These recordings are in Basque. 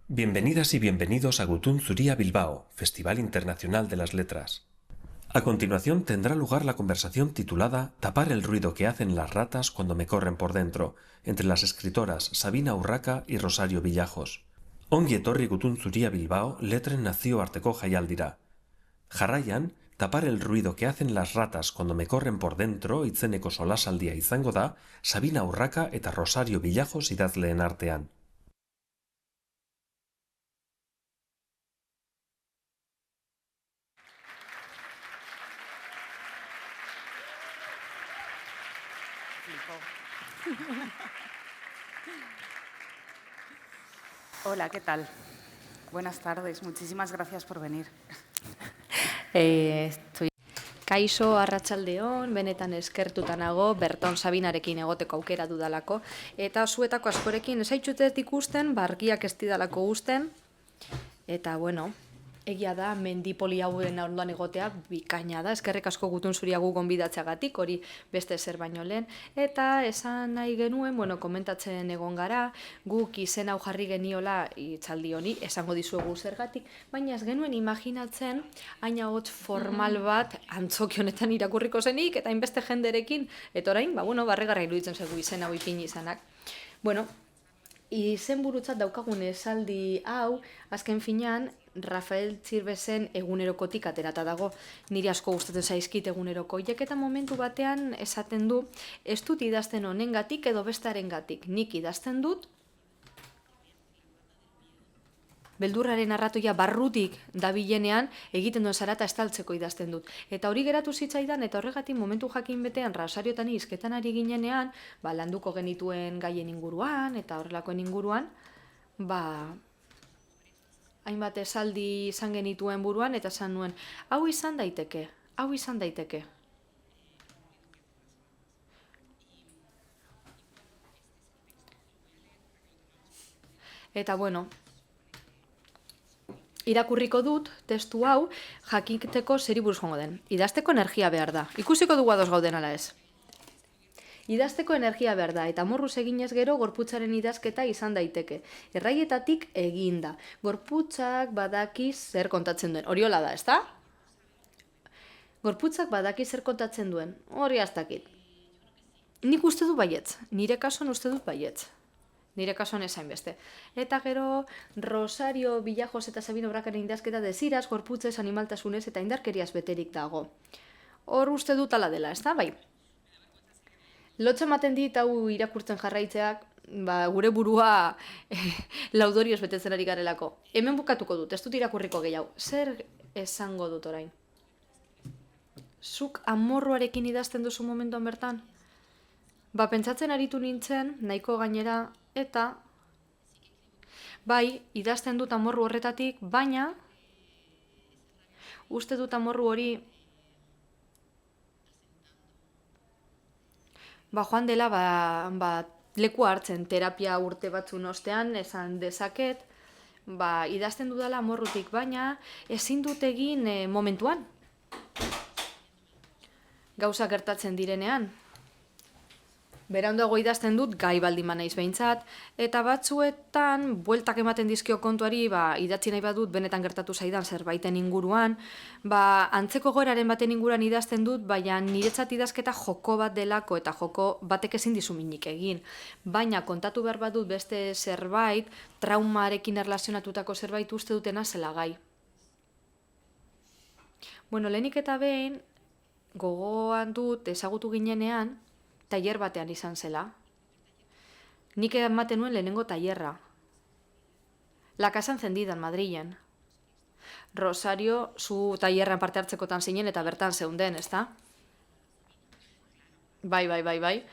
Bienvenidas y bienvenidos a Gutun Zuria Bilbao, Festival Internacional de las Letras. A continuación tendrá lugar la conversación titulada Tapar el ruido que hacen las ratas cuando me corren por dentro, entre las escritoras Sabina Urraca y Rosario Villajos. Ongi etorri Gutun Zuria Bilbao letren nazio arteko jaialdira. Jarraian, Tapar el ruido que hacen las ratas cuando me corren por dentro itzeneko solasaldia izango da Sabina Urraca eta Rosario Villajos idazleen artean. Hola, ¿qué tal? Buenas tardes, muchísimas gracias por venir. Kaixo, arratsaldeon, benetan eskertuta nago, berton Sabinarekin egoteko aukera dudalako, eta zuetako askorekin esaitxutet ikusten, argiak ez didalako usten, eta bueno, egia da, mendipoli hauen ondoan egotea bikaina da, eskerrik asko Gutun Zuria gu gonbidatzeagatik, hori beste zer baino lehen, eta esan nahi genuen, bueno, komentatzen egon gara, guk izen hau jarri geniola hitzaldi honi, esango dizuegu zergatik, baina ez genuen imaginatzen, haina hotz formal bat antzoki honetan irakurriko zenik, eta hainbeste jenderekin, eta orain, barregarra iruditzen zaigu izen hau ipini izanak. Bueno, izenburutzat daukagun esaldi hau, azken finean, Rafael Txirbesen egunerokotik aterata dago. Niri asko gustatzen zaizkit egunerokoiek eta momentu batean esaten du, ez dut idazten honengatik edo bestarengatik. Nik idazten dut, beldurraren arratoia barrutik dabilenean egiten duen zarata estaltzeko idazten dut. Eta hori geratu zitzaidan eta horregatik momentu jakin betean Rosariotan hizketan ari ginenean, landuko genituen gaien inguruan eta horrelakoen inguruan, hainbat esaldi izan genituen buruan eta esan nuen, hau izan daiteke, hau izan daiteke. Eta bueno, irakurriko dut testu hau jakiteko zeri buruz joango den. Idazteko energia behar da. Ikusiko dugu ados gauden ala ez. Idazteko energia behar da, eta morruz eginez gero gorputzaren idazketa izan daiteke. Erraietatik eginda. Gorputzak badaki zer kontatzen duen. Hori hola da, ezta? Gorputzak badaki zer kontatzen duen. Hori aztakit. Nik uste dut baietz. Nire kasuan uste dut baietz. Nire kasuan esain beste. Eta gero Rosario Villajos eta Sabina Urracaren idazketa desiraz, gorputzez, animaltasunez eta indarkeriaz beterik dago. Hor uste dut ala dela, ezta? Bai. Lotza ematen dit hau irakurtzen jarraitzeak, gure burua laudorioz betetzen ari garelako. Hemen bukatuko dut, ez dut irakurriko gehiago. Zer esango dut orain? Zuk amorruarekin idazten duzu momentuan bertan? Pentsatzen aritu nintzen, nahiko gainera, eta bai, idazten dut amorru horretatik, baina uste dut amorru hori joan dela leku hartzen terapia urte batzun ostean, esan dezaket, idazten dudala amorrutik, baina ezin dut egin momentuan. Gauza gertatzen direnean. Beranduago idazten dut gai baldin naiz behintzat, eta batzuetan bueltak ematen dizkio kontuari, idatzi nahi badut benetan gertatu zaidan zerbaiten inguruan, antzeko goraren baten inguruan idazten dut, baina niretzat idazketa joko bat delako eta joko batek ezin dizu minik egin. Baina kontatu behar badut beste zerbait, traumarekin erlazionatutako zerbait uste dutena zela gai. Lehenik eta behin, gogoan dut ezagutu ginenean, tailer batean izan zela. Nik ematen nuen lehenengo tailerra. La Casa Encendida, Madrilen. Rosario, zu tailerran parte hartzekotan zinen eta bertan zeunden, ezta? Bai.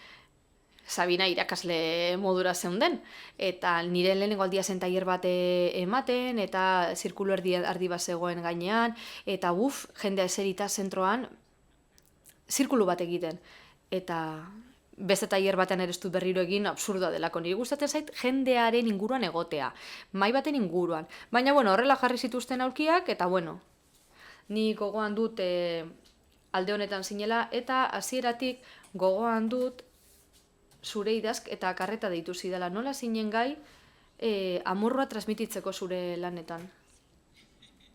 Sabina irakasle modura zeunden. Eta nire lehenengo aldia zen tailer bat ematen, eta zirkulu erdi bat zegoen gainean, eta jendea eserita zentroan, zirkulu bat egiten. Eta beste tailer batean ere ez dut berriro egin absurdoa delako. Niri gustatzen zait jendearen inguruan egotea, mahai baten inguruan. Baina horrela jarri zituzten aulkiak, eta ni gogoan dut alde honetan zinela, eta hasieratik gogoan dut zure idazk eta karreta deitu zidala. Nola zinen gai amorrua transmititzeko zure lanetan.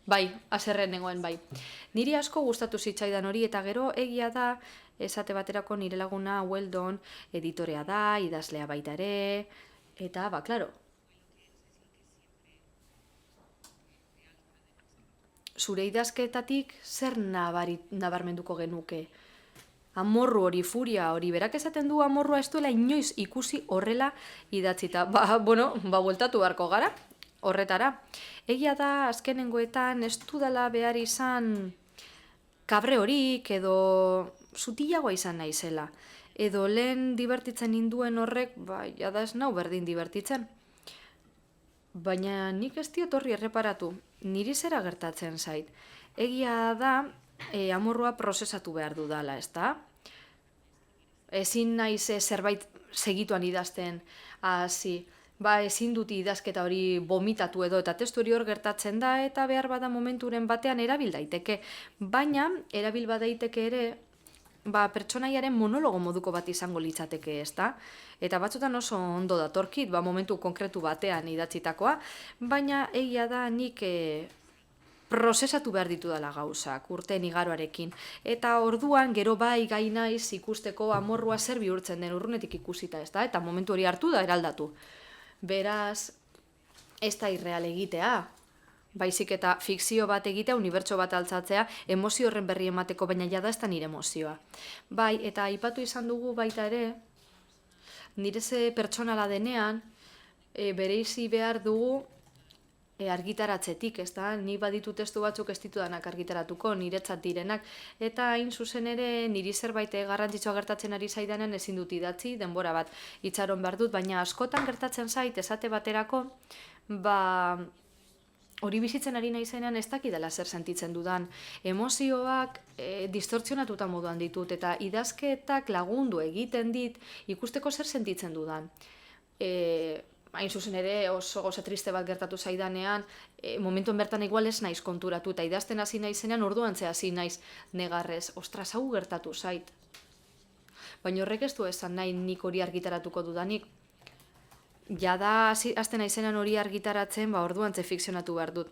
Bai, haserren nengoen bai. Niri asko gustatu zitzaidan hori, eta gero egia da, esate baterako nire laguna Weldon editorea da, idazlea baita ere, eta, klaro, zure idazketatik zer nabarmenduko genuke? Amorru hori, furia hori, berak esaten du amorrua ez duela inoiz ikusi horrela idatzita. Bueltatu beharko gara, horretara. Egia da, azkenengoetan ez dudala behar izan kabre horik edo zutilagoa izan naizela. Edo lehen divertitzen ninduen horrek, jada ez nau berdin divertitzen. Baina nik ez diot horri erreparatu, niri zera gertatzen zait. Egia da, amorrua prozesatu behar dudala, ezta? Ezin naiz zerbait segituan idazten hasi. Ezin dut idazketa hori vomitatu edo, eta testu hori hor gertatzen da, eta behar bada momenturen batean erabil daiteke. Baina, erabil badaiteke ere, pertsonaiaren monologo moduko bat izango litzateke, ezta? Eta batzutan oso ondo datorkit, momentu konkretu batean idatzitakoa, baina egia da nik prozesatu behar ditudala gauzak, urteen igaroarekin. Eta orduan, gero gai naiz ikusteko amorrua zer bihurtzen den urrunetik ikusita, ezta? Eta momentu hori hartu da eraldatu. Beraz, ez da irreal egitea, baizik eta fikzio bat egitea, unibertso bat altzatzea, emozio horren berri emateko, baina jada ez da nire emozioa. Eta aipatu izan dugu baita ere, nire ze pertsonala denean, bereizi behar dugu argitaratzetik, ez da? Ni baditu testu batzuk ez ditudanak argitaratuko, niretzat direnak, eta hain zuzen ere niri zerbait garrantzitsua gertatzen ari zaidanen ezin dut idatzi, denbora bat itxaron behar dut, baina askotan gertatzen zait, esate baterako, hori bizitzen ari naizenean ez dakidala zer sentitzen dudan. Emozioak distortzionatuta moduan ditut, eta idazketak lagundu egiten dit ikusteko zer sentitzen dudan. Hain zuzen ere oso gauza triste bat gertatu zaidanean, momentuen bertan igual ez naiz konturatu, eta idazten hasi naizenean orduan hasi naiz negarrez, ostras, hau gertatu zait. Baina horrek ez du esan nahi nik hori argitaratuko dudanik. Jada hasten naizenean hori argitaratzen, orduan fikzionatu behar dut.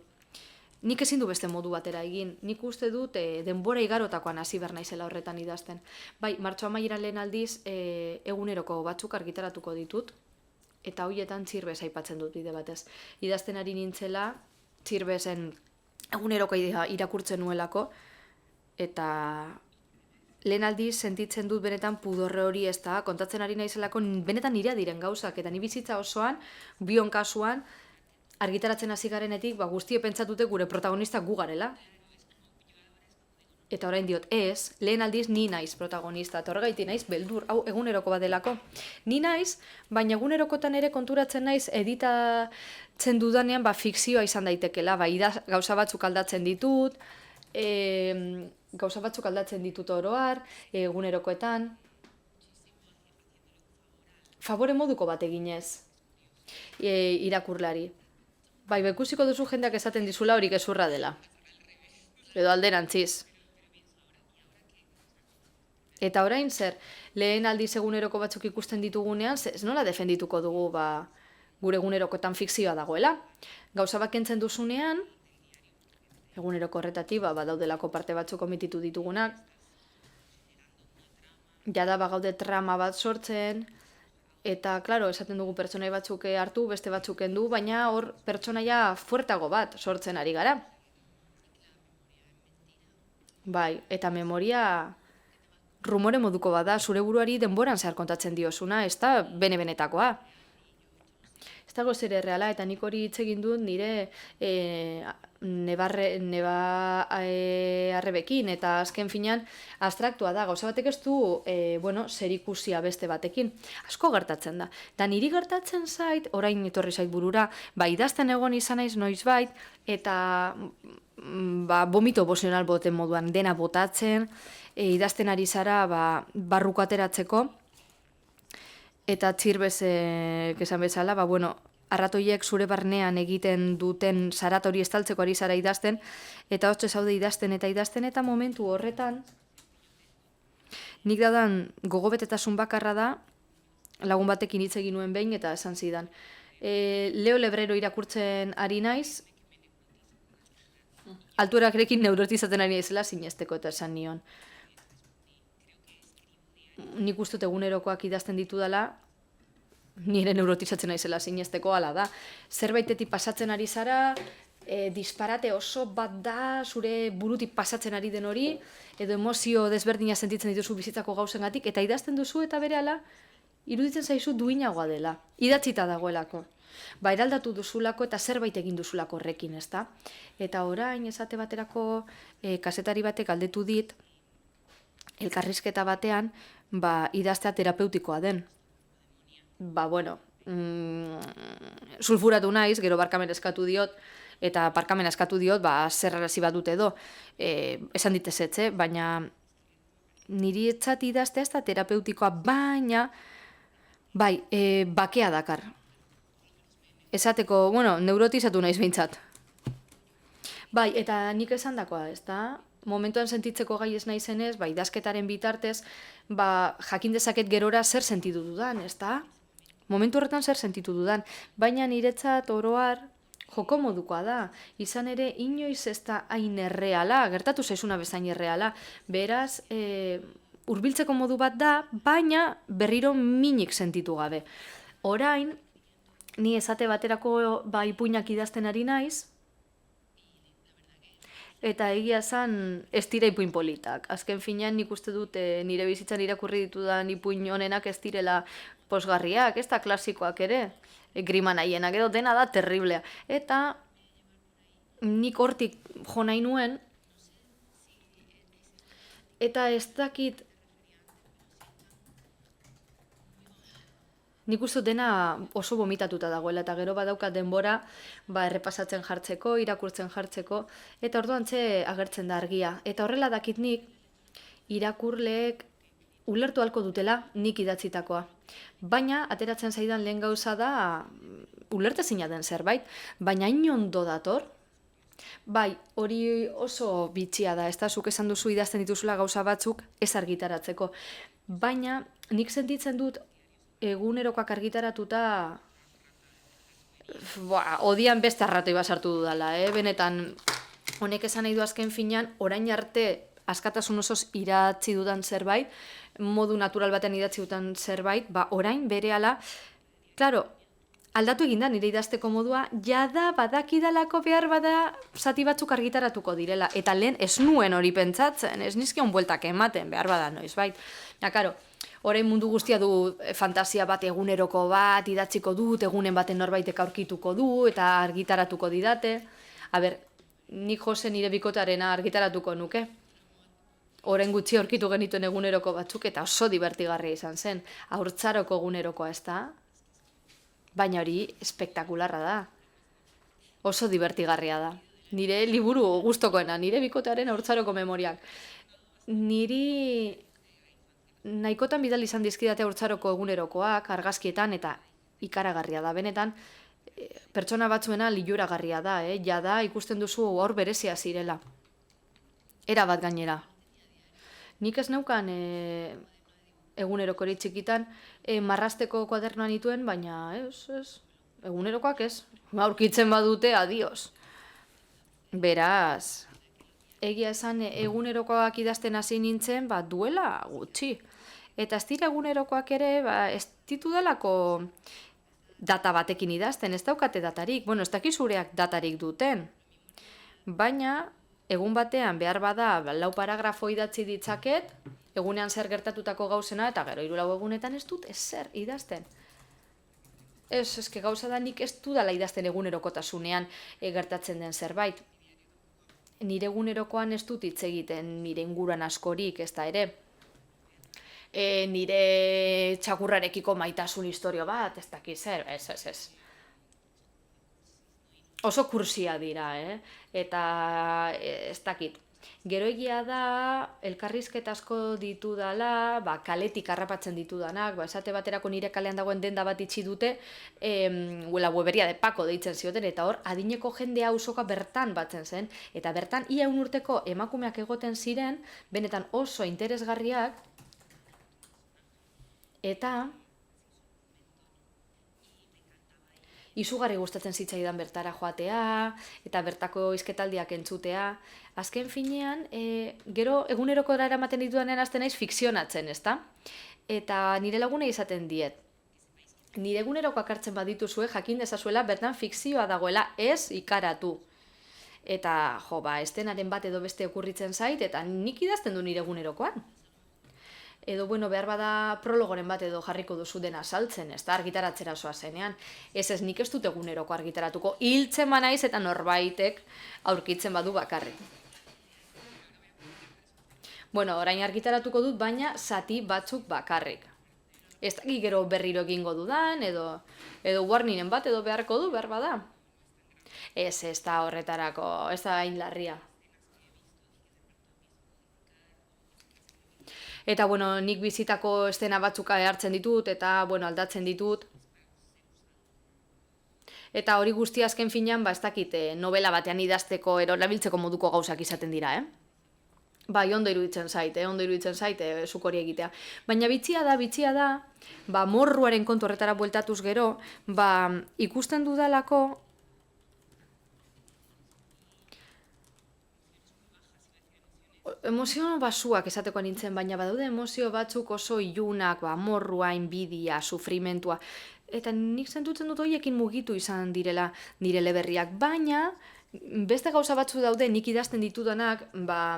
Nik ezin du beste modu batera egin, nik uste dut denbora igarotakoan hasi behar naizela horretan idazten. Martxo amaieran lehen aldiz eguneroko batzuk argitaratuko ditut, eta horietan Txirbez aipatzen dut bide batez. Idazten ari nintzela, Txirbezen eguneroko irakurtzen nuelako, eta lehen aldiz sentitzen dut benetan pudorre hori, ez da, kontatzen ari naizelako benetan nirea diren gauzak, eta ni bizitza osoan, bion kasuan, argitaratzen hasi garenetik, guztie pentsatute gure protagonista gu garela. Eta orain diot, ez, lehen aldiz ni naiz protagonista, eta horregaiti naiz beldur, hau eguneroko bat delako. Ni naiz, baina egunerokotan ere konturatzen naiz editatzen dudanean fikzioa izan daitekela, gauza batzuk aldatzen ditut, oroar, egunerokoetan. Favore moduko bat eginez, irakurlari. Bekusiko duzu jendeak esaten dizula hori gezurra dela. Edo alderantziz. Eta orain zer, lehen aldiz eguneroko batzuk ikusten ditugunean, ez nola defendituko dugu gure egunerokoetan fikzioa dagoela. Gauza bat kentzen duzunean, eguneroko horretatik badaudelako parte batzuk omititu ditugunak, jada gaude trama bat sortzen, eta, klaro, esaten dugu pertsonai batzuk hartu, beste batzuk kendu, baina hor pertsonaia fuertago bat sortzen ari gara. Eta memoria rumore moduko bada, zure buruari denboran zehar kontatzen diozuna, ez da bene-benetakoa. Ez dago zer erreala, eta nik hori hitz egin dut nire arrebekin, eta azken finean abstraktua da, gauza batek ez du zer ikusia beste batekin. Asko gertatzen da. Da niri gertatzen zait, orain etorri zait burura, idazten egon izan naiz noizbait, eta vomito emozional boten moduan dena botatzen, idazten ari zara barruko ateratzeko, eta Txirbezek esan bezala, arratoiek zure barnean egiten duten zarat hori estaltzeko ari zara idazten, eta hotxe zaude idazten, eta momentu horretan, nik dadan gogobetetasun bakarra da, lagun batekin hitz egin nuen behin, eta esan zidan, Leo Lebrero irakurtzen ari naiz, altuerarekin neurotizatzen ari naizela sinesteko eta esan nion. Nik uste dut egunerokoak idazten ditudala, nire neurotizatzen naizela sinesteko hala da. Zerbaitetik pasatzen ari zara, disparate oso bat da, zure burutik pasatzen ari den hori, edo emozio desberdina sentitzen dituzu bizitzako gauzengatik, eta idazten duzu eta berehala, iruditzen zaizu duinagoa dela, idatzita dagoelako. Ba, eraldatu duzulako eta zerbait egin duzulako horrekin, ezta? Eta orain esate baterako kazetari batek galdetu dit, elkarrizketa batean, ba, idaztea terapeutikoa den. Ba, bueno, sulfuratu naiz, gero barkamen eskatu diot, eta barkamen eskatu diot, ba, zer arazi bat dut edo, esan ditez etxe, baina niri etzat idaztea ez da terapeutikoa, baina, bai, bakea dakar. Esateko, bueno, neurotizatu naiz behintzat. Bai, eta nik esan dakoa, ez da? Momentuan sentitzeko gai ez naizenez, bai, idazketaren bitartez, ba, jakin dezaket gerora zer sentitu dudan, ez da? Momentu horretan zer sentitu dudan, baina niretzat oroar joko modukoa da. Izan ere, inoiz ez da hain erreala, gertatu zaizuna bezain erreala. Beraz, hurbiltzeko modu bat da, baina berriro minik sentitu gabe. Orain, ni esate baterako ba, ipuinak idazten ari naiz, eta egia esan ez dira ipuin politak. Azken finean nik uste dut nire bizitzan irakurri ditudan ipuin honenak ez direla posgarriak, ez da klasikoak ere, grima nahienak edo dena da terriblea. Eta nik hortik jo nahi nuen, eta ez dakit, nik uste dena oso vomitatuta dagoela, eta gero badaukat denbora ba, errepasatzen jartzeko, irakurtzen jartzeko, eta orduan agertzen da argia. Eta horrela dakit nik, irakurleek ulertu halko dutela nik idatzitakoa. Baina, ateratzen zaidan lehen gauza da, ulertezina den zerbait, baina hain ondo dator. Bai, hori oso bitxia da, ez da, zuk esan duzu idazten dituzula gauza batzuk ez argitaratzeko. Baina, nik sentitzen dut, egunerokoak argitaratuta odian beste arratoi basartu dudala, benetan honek esan nahi du azken finean, orain arte askatasun osoz idatzi dudan zerbait, modu natural batean idatzi dudan zerbait, ba orain berehala, claro, aldatu egin da nire idazteko modua, jada badakidalako behar bada zati batzuk argitaratuko direla, eta lehen ez nuen hori pentsatzen, ez nizkion bueltak ematen behar bada noizbait. Ja, karo, orain mundu guztia du fantasia bat eguneroko bat, idatziko dut, egunen baten norbaitek aurkituko du, eta argitaratuko didate. Aber, nik Jose nire bikotarena argitaratuko nuke. Orain gutxi aurkitu genituen eguneroko batzuk, eta oso divertigarria izan zen. Haurtzaroko egunerokoa ez da? Baina hori espektakularra da. Oso divertigarria da. Nire liburu gustokoena, nire bikotearen haurtzaroko memoriak. Niri nahikotan bidali izan dizkidate haurtzaroko egunerokoak, argazkietan, eta ikaragarria da. Benetan, pertsona batzuena liluragarria da, jada ikusten duzu hor berezia zirela. Era bat gainera. Nik ez neukan egunerokori txikitan marrasteko kuadernoan nituen, baina ez, egunerokoak ez. Aurkitzen badute, adios. Beraz, egia esan egunerokoak idazten hasi nintzen, ba, duela gutxi. Eta ez dira egunerokoak ere, ba, ez ditudalako data batekin idazten, ez daukate datarik. Bueno, ez dakizureak datarik duten. Baina, egun batean behar bada, lau paragrafo idatzi ditzaket, egunean zer gertatutako gauzena, eta gero 3 egunetan ez dut ezer idazten. Eske gauza da nik ez dudala idazten egunerokotasunean gertatzen den zerbait. Nire egunerokoan ez dut hitz egiten nire inguruan askorik, ez da ere. Nire txakurrarekiko maitasun historio bat, ez dakiz zer, ez. Oso kursia dira, eta ez dakit. Gero egia da, elkarrizketa asko ditudala, ba, kaletik harrapatzen ditudanak, ba, esate baterako nire kalean dagoen denda bat itxi dute, la weberia de Paco deitzen zioten, eta hor, adineko jendea auzoka bertan batzen zen, eta bertan ia 1 urteko emakumeak egoten ziren, benetan oso interesgarriak, eta izugarri gustatzen zitzaidan bertara joatea, eta bertako hizketaldiak entzutea. Azken finean, gero egunerokora eramaten ditudanean hasten naiz fikzionatzen, ezta? Eta nire lagunei esaten diet. Nire egunerokoak hartzen badituzue, jakin dezazuela bertan fikzioa dagoela, ez ikaratu. Eta, estenaren bat edo beste okurritzen zait, eta nik idazten du nire egunerokoan. Edo, behar bada prologoren bat edo jarriko duzu dena saltzen, ez da, argitaratzera zoa zenean. Ez nik ez dut eguneroko argitaratuko, hiltzen naiz eta norbaitek aurkitzen badu bakarrik. Orain argitaratuko dut, baina zati batzuk bakarrik. Ez dakik gero berriro egingo dudan, edo warningen bat edo beharko du, behar bada. Ez da horretarako, ez da hain larria. Eta, nik bizitako estena batzuk hartzen ditut, eta, aldatzen ditut. Eta hori guzti azken finean, ez dakit, novela batean idazteko, erabiltzeko moduko gauzak izaten dira, Bai, ondo iruditzen zaite, zuk hori egitea. Baina bitxia da, morruaren kontu horretara bueltatuz gero, ikusten dudalako, emozio basuak esateko nintzen, baina badaude emozio batzuk oso ilunak, morrua, inbidia, sufrimentua. Eta nik sentutzen dut horiekin mugitu izan direla nire eleberriak, baina beste gauza batzu daude nik idazten ditudanak,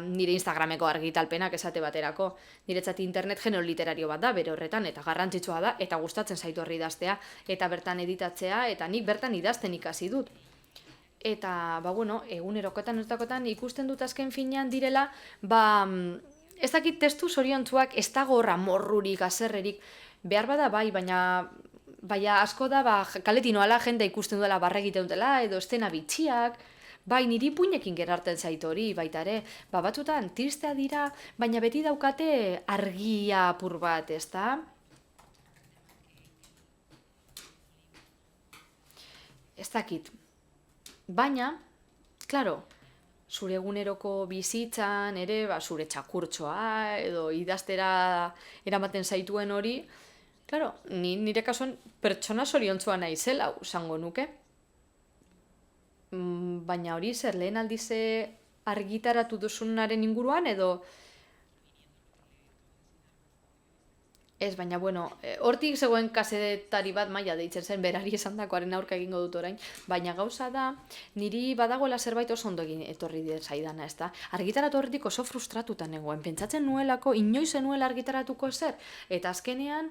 nire Instagrameko argitalpenak esate baterako. Niretzat internet genero literario bat da, bere horretan, eta garrantzitsua da, eta gustatzen zaitu horri idaztea, eta bertan editatzea, eta nik bertan idazten ikasi dut. Eta, egunerokotan ikusten dut azken finean direla, ez dakit testu zoriontzuak, ez dago horra morrurik, azerrerik, behar bada baina asko da, kaletik noala jende ikusten duela barra egiten dutela, edo estena bitxiak, niri puinekin gerarten zaitu hori, baita ere, batzutan tristea dira, baina beti daukate argia apur bat, ez da? Ez dakit. Baina, klaro, zure eguneroko bizitzan ere, zure txakurtxoa edo idaztera eramaten zaituen hori, klaro, nire kasuan pertsona zoriontzua naizela, esango nuke. Baina hori zer, lehen aldize argitaratu duzunaren inguruan edo... Ez, baina, hortik zegoen kasetari bat maila deitzen zen, berari esandakoaren aurka egingo dut orain, baina gauza da, niri badagoela zerbait oso ondo egin etorri zaidana, ez da? Argitaratu horretik oso frustratuta nengoen, pentsatzen nuelako, inoiz nuela argitaratuko zer, eta azkenean,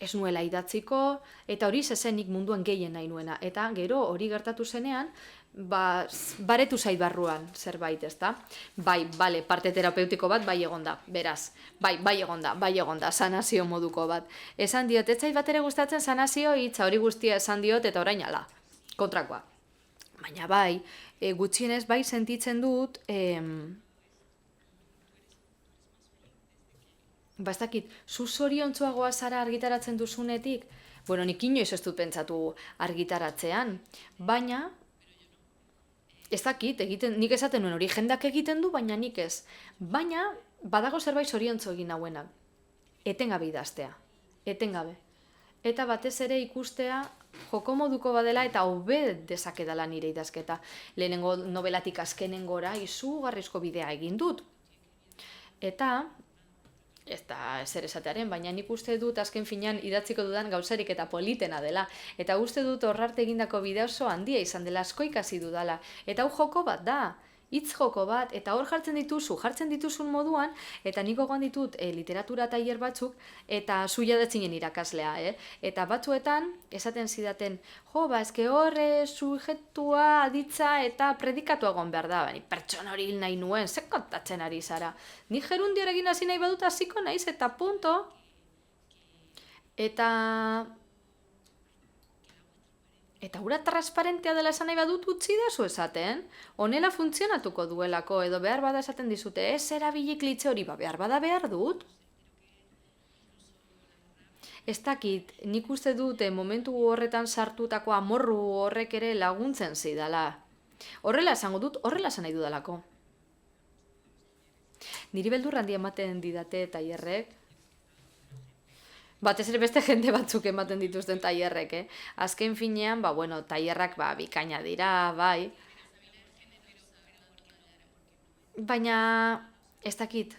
ez nuela idatziko, eta hori zezenik munduan gehien nahi nuena, eta gero hori gertatu zenean, baretu zait barruan zerbait, ez da? Parte terapeutiko bat, egonda, beraz. Bai egonda, sanazio moduko bat. Esan diot, ez zait bat ere gustatzen sanazio hitza hori guztia esan diot, eta orain ala, kontrakoa. Baina gutxienez sentitzen dut, ez dakit, zu zoriontzuagoa zara argitaratzen duzunetik, nik inoiz ez dut pentsatu argitaratzean, baina, ez dakit, nik esaten nuen hori jendak egiten du, baina nik ez. Baina, badago zerbait zoriontzu egin hauenak. Etengabe idaztea. Etengabe. Eta batez ere ikustea joko moduko badela eta hobe dezakedala nire idazketa. Lehenengo novelatik azkenengora izugarrizko bidea egin dut. Eta, ez da zer esatearen, baina nik uste dut azken finean idatziko dudan gauzarik eta politena dela. Eta uste dut horrarte egindako bidea oso handia izan dela, asko ikasi dudala. Eta hau joko bat da, hitz joko bat, eta hor jartzen dituzun moduan, eta nik gogoan ditut literatura tailer batzuk, eta zu jadatzinen irakaslea, Eta batzuetan, esaten zidaten, eske horre sujetua, aditza eta predikatua egon behar da, pertsona hori hil nahi nuen, ze kontatzen ari zara. Ni gerundiorekin hasi nahi badut hasiko naiz, eta punto. Eta hura transparentea dela esan nahi badut utzi da zu esaten, honela funtzionatuko duelako, edo behar bada esaten dizute, ez erabilik litze hori, behar bada behar dut. Ez dakit, nik uste dute momentu horretan sartutako amorru horrek ere laguntzen zidala. Horrela esango dut, horrela esan nahi dudalako. Niri beldur handia ematen didate tailerrek, Batez ere beste jende batzuk ematen dituzten tailerrek, Azken finean, tailerrak bikaina dira, bai. Baina, ez dakit,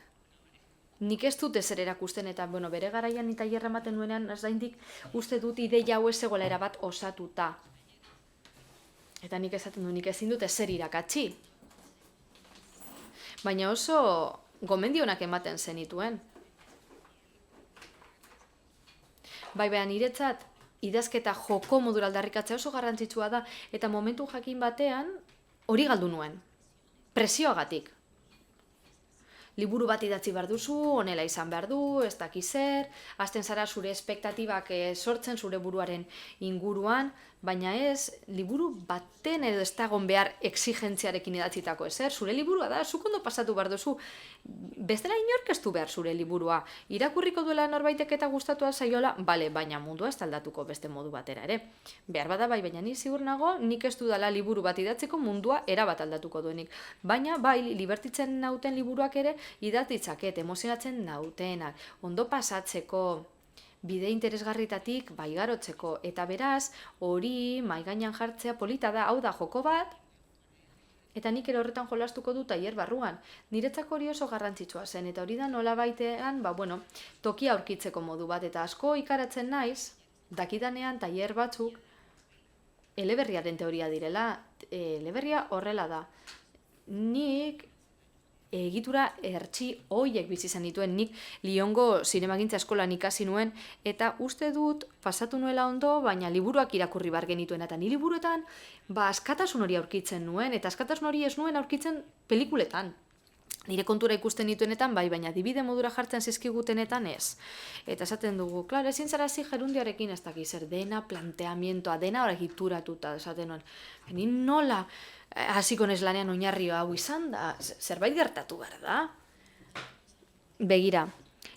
nik ez dut ezer erakusten, eta bere garaian ni tailerra ematen nuenean, ez daindik uste dut ideia hau ez zegoela erabat osatuta. Eta nik esaten du, nik ezin dut ezer irakatsi. Baina oso gomendionak ematen zenituen. Baina niretzat, idazketa joko modura aldarrikatzea oso garrantzitsua da, eta momentu jakin batean hori galdu nuen. Presioagatik. Liburu bat idatzi behar duzu, honela izan behar du, ez daki zer, hasten zara zure espektatibak sortzen zure buruaren inguruan, baina ez, liburu baten edo ez dagon behar exigentziarekin idatzitako ezer, zure liburua da, zuk ondo pasatu behar duzu, bestela inork ez du behar zure liburua, irakurriko duela norbaitek eta gustatua zaiola, bale, baina mundua ez aldatuko beste modu batera ere. Behar bada bai, baina ni ziur nago, nik ez dudala liburu bat idatzeko mundua erabat aldatuko duenik. Baina bai, libertitzen nauten liburuak ere, idatitzaket, emozionatzen nautenak, ondo pasatzeko, bide interesgarritatik baigarotzeko, eta beraz, hori maigainan jartzea polita da, hau da joko bat, eta nik ere horretan jolastuko du tailer barruan. Niretzako hori oso garrantzitsua zen, eta hori da nola baitean, tokia aurkitzeko modu bat, eta asko ikaratzen naiz, dakidanean tailer batzuk, eleberriaren teoria direla, eleberria horrela da. Nik egitura hertsi hoiek bizi izan dituen, nik Lyongo zinemagintza eskolan ikasi nuen, eta uste dut pasatu nuela ondo, baina liburuak irakurri bar genituen, eta ni liburuetan askatasun hori aurkitzen nuen, eta askatasun hori ez nuen aurkitzen pelikuletan. Nire kontura ikusten dituenetan, bai, baina dibide modura jartzen zizkigutenetan ez. Eta esaten dugu, klaro, ezin zarazi gerundiarekin ez dakiz zer, dena planteamientoa, dena horregituratuta, esaten nuen. Ni nola hasiko naiz lanean oinarri hau izan da, zerbait gertatu behar da. Begira,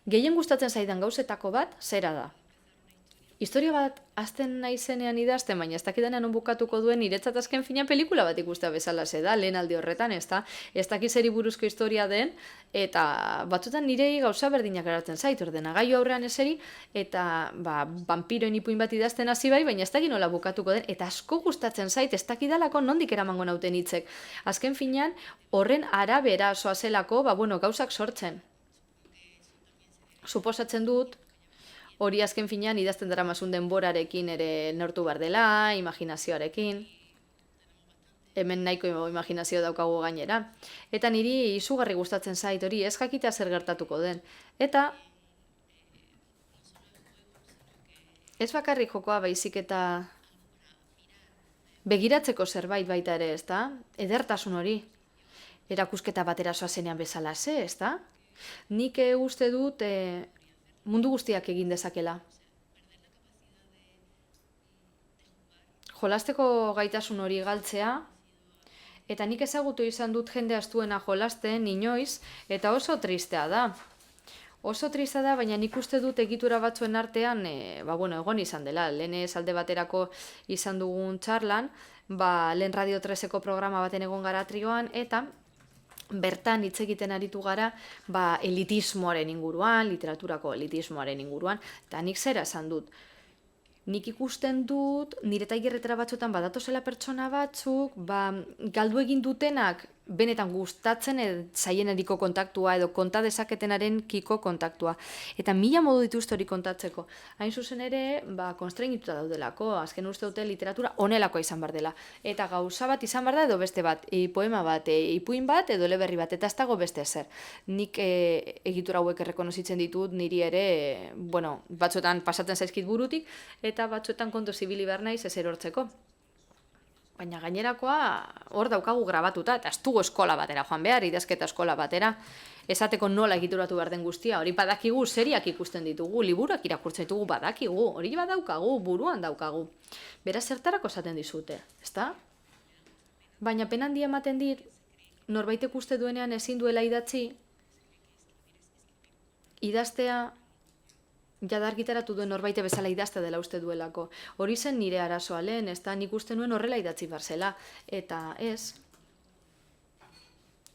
gehien gustatzen zaidan gauzetako bat, zera da. Historia bat azten naizenean idazten, baina ez dakidanean bukatuko duen niretzat azken finean pelikula bat ikustea bezala da, lehen aldi horretan, ez dakit zeri buruzko historia den, eta batzutan nirei gauza berdinak geratzen zait, ordenagailu aurrean eseri, eta vampiroen ipuin bat idazten hasi bai, baina ez dakit nola bukatuko den, eta asko gustatzen zait, ez dakidalako nondik eramango nauten hitzek. Azken finean, horren arabera zoazelako, gauzak sortzen. Suposatzen dut, hori azken finean idazten daramazun denborarekin ere neurtu behar dela, imaginazioarekin. Hemen nahiko imaginazio daukagu gainera. Eta niri izugarri gustatzen zait hori, ez jakitea zer gertatuko den. Eta ez bakarrik jokoa baizik eta begiratzeko zerbait baita ere, ezta? Edertasun hori. Erakusketa batera zoazenean bezala ze, ezta? Nik uste dut mundu guztiak egin dezakela. Jolasteko gaitasun hori galtzea, eta nik ezagutu izan dut jende astuena jolasten, inoiz, eta oso tristea da. Oso tristea da, baina nik uste dut egitura batzuen artean, egon izan dela, lehen alde baterako izan dugun txarlan, lehen Radio 3eko programa baten egon gara trioan, eta bertan hitz egiten aritu gara elitismoaren inguruan, literaturako elitismoaren inguruan, eta nik zera esan dut. Nik ikusten dut, nire tailerretara batzuetan badatozela pertsona batzuk, galdu egin dutenak benetan gustatzen zaieneriko kontaktua edo konta dezaketenaren kiko kontaktua. Eta mila modu dituzte hori kontatzeko. Hain zuzen ere, konstrainituta daudelako, azken uste dute literatura honelakoa izan behar dela. Eta gauza bat izan behar da edo beste bat, poema bat, ipuin bat edo eleberri bat, eta ez dago beste ezer. Nik egitura hauek errekonozitzen ditut niri ere, batzuetan pasatzen zaizkit burutik, eta batzuetan kontu zibili behar naiz ez erortzeko. Baina gainerakoa hor daukagu grabatuta, eta ez dugu eskola batera joan behar, idazketa eskola batera, esateko nola egituratu behar den guztia, hori badakigu, seriak ikusten ditugu, liburuak irakurtzen ditugu badakigu, hori badaukagu, buruan daukagu. Beraz, zertarako esaten dizute, ezta? Baina pena handia ematen dit, norbaitek uste duenean ezin duela idatzi, idaztea jada argitaratu duen norbaite bezala idazte dela uste duelako. Hori zen nire arazoa lehen, ez da nik uste nuen horrela idatzi barzela. Eta ez.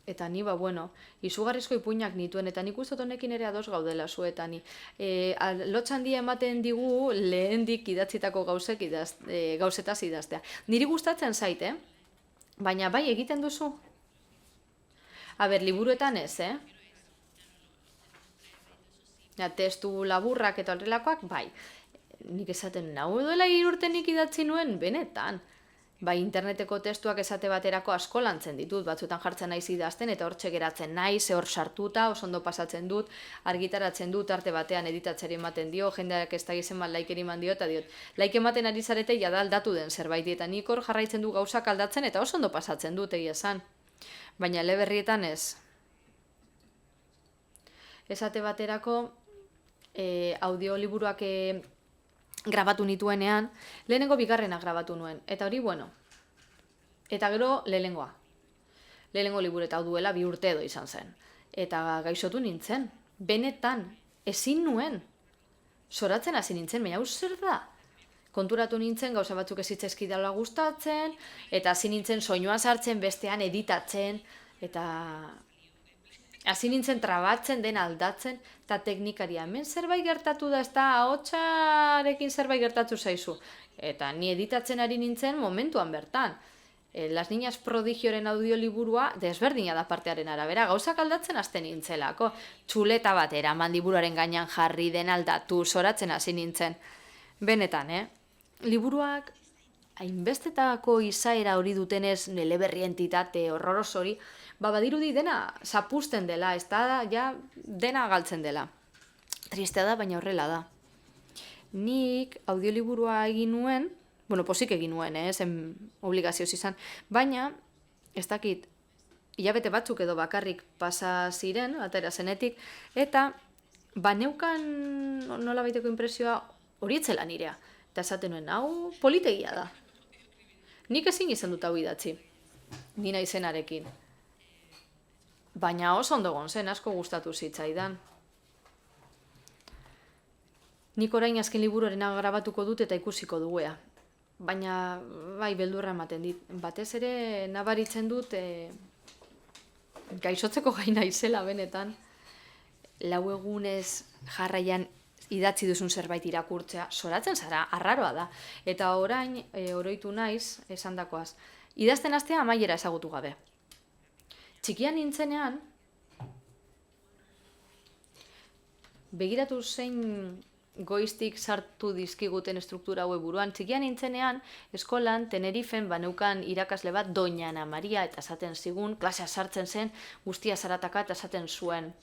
Eta ni, bueno, izugarrizko ipuinak nituen, eta nik uste dut honekin ere ados gaudela zuetan. Lotxan handia ematen digu lehendik idatzitako gauzetaz idaztea. Niri gustatzen zait, baina bai egiten duzu? Liburuetan ez, testu laburrak eta horrelakoak, bai. Nik esaten nahu duela 3 urte nik idatzi nuen, benetan. Bai, interneteko testuak esate baterako asko lantzen ditut, batzuetan jartzen naiz idazten, eta hortxe geratzen naiz, hor sartuta, oso ondo pasatzen dut, argitaratzen dut, arte batean editatzeri ematen dio, jendeak ez da gizen bat like eman dio, eta diot, like ematen ari zarete jada aldatu den zerbait, eta nik hor jarraitzen du gauzak aldatzen, eta oso ondo pasatzen dut, egia esan. Baina eleberrietan ez. Esate baterako, audioliburuak grabatu nituenean, lehenengo bigarrena grabatu nuen. Eta hori, bueno. Eta gero, lehenengoa. Lehenengo liburu eta hau duela 2 urte edo izan zen. Eta gaixotu nintzen. Benetan, ezin nuen. Zoratzen hasi nintzen, baina hau zer da? Konturatu nintzen, gauza batzuk ez zitzaizkidala gustatzen, eta hasi nintzen soinua sartzen, bestean editatzen, eta hasi nintzen trabatzen, den aldatzen, eta teknikaria, hemen zerbait gertatu da, ez da, ahotsarekin zerbait gertatu zaizu. Eta ni editatzen ari nintzen momentuan bertan. Las Niñas Prodigioren audioliburua desberdina da partearen arabera, gauzak aldatzen hasten nintzelako. Txuleta bat eraman liburuaren gainean jarri, den aldatu, zoratzen hasi nintzen. Benetan, liburuak hainbestetako izaera hori dutenez, eleberri entitate, horroros hori, badirudi dena zapusten dela, ez da, ja, dena galtzen dela. Tristea da, baina horrela da. Nik audioliburua egin nuen, posik egin nuen, zen obligazioz izan, baina, ez dakit, hilabete batzuk edo bakarrik pasa ziren, atera zenetik, eta neukan nola baiteko impresioa hori etzela nirea. Eta esaten nuen, hau politegia da. Nik ezin izan dut hau idatzi, nina izenarekin. Baina oso ondo egon zen, asko gustatu zitzaidan. Nik orain azken liburuarena grabatuko dut eta ikusiko duguea. Baina, bai, beldurra ematen dit. Batez ere nabaritzen dut gaixotzeko gai naizela benetan. 4 egunez jarraian idatzi duzun zerbait irakurtzea, zoratzen zara, arraroa da. Eta orain, oroitu naiz, esandakoaz, idazten hastea amaiera ezagutu gabe. Txikian nintzenean, begiratu zein goiztik sartu dizkiguten struktura hauek buruan, txikian nintzenean, eskolan, Tenerifen, baneukan irakasle bat, Doña Ana Maria, eta esaten zigun, klasea sartzen zen, guztia zarataka, eta esaten zuen,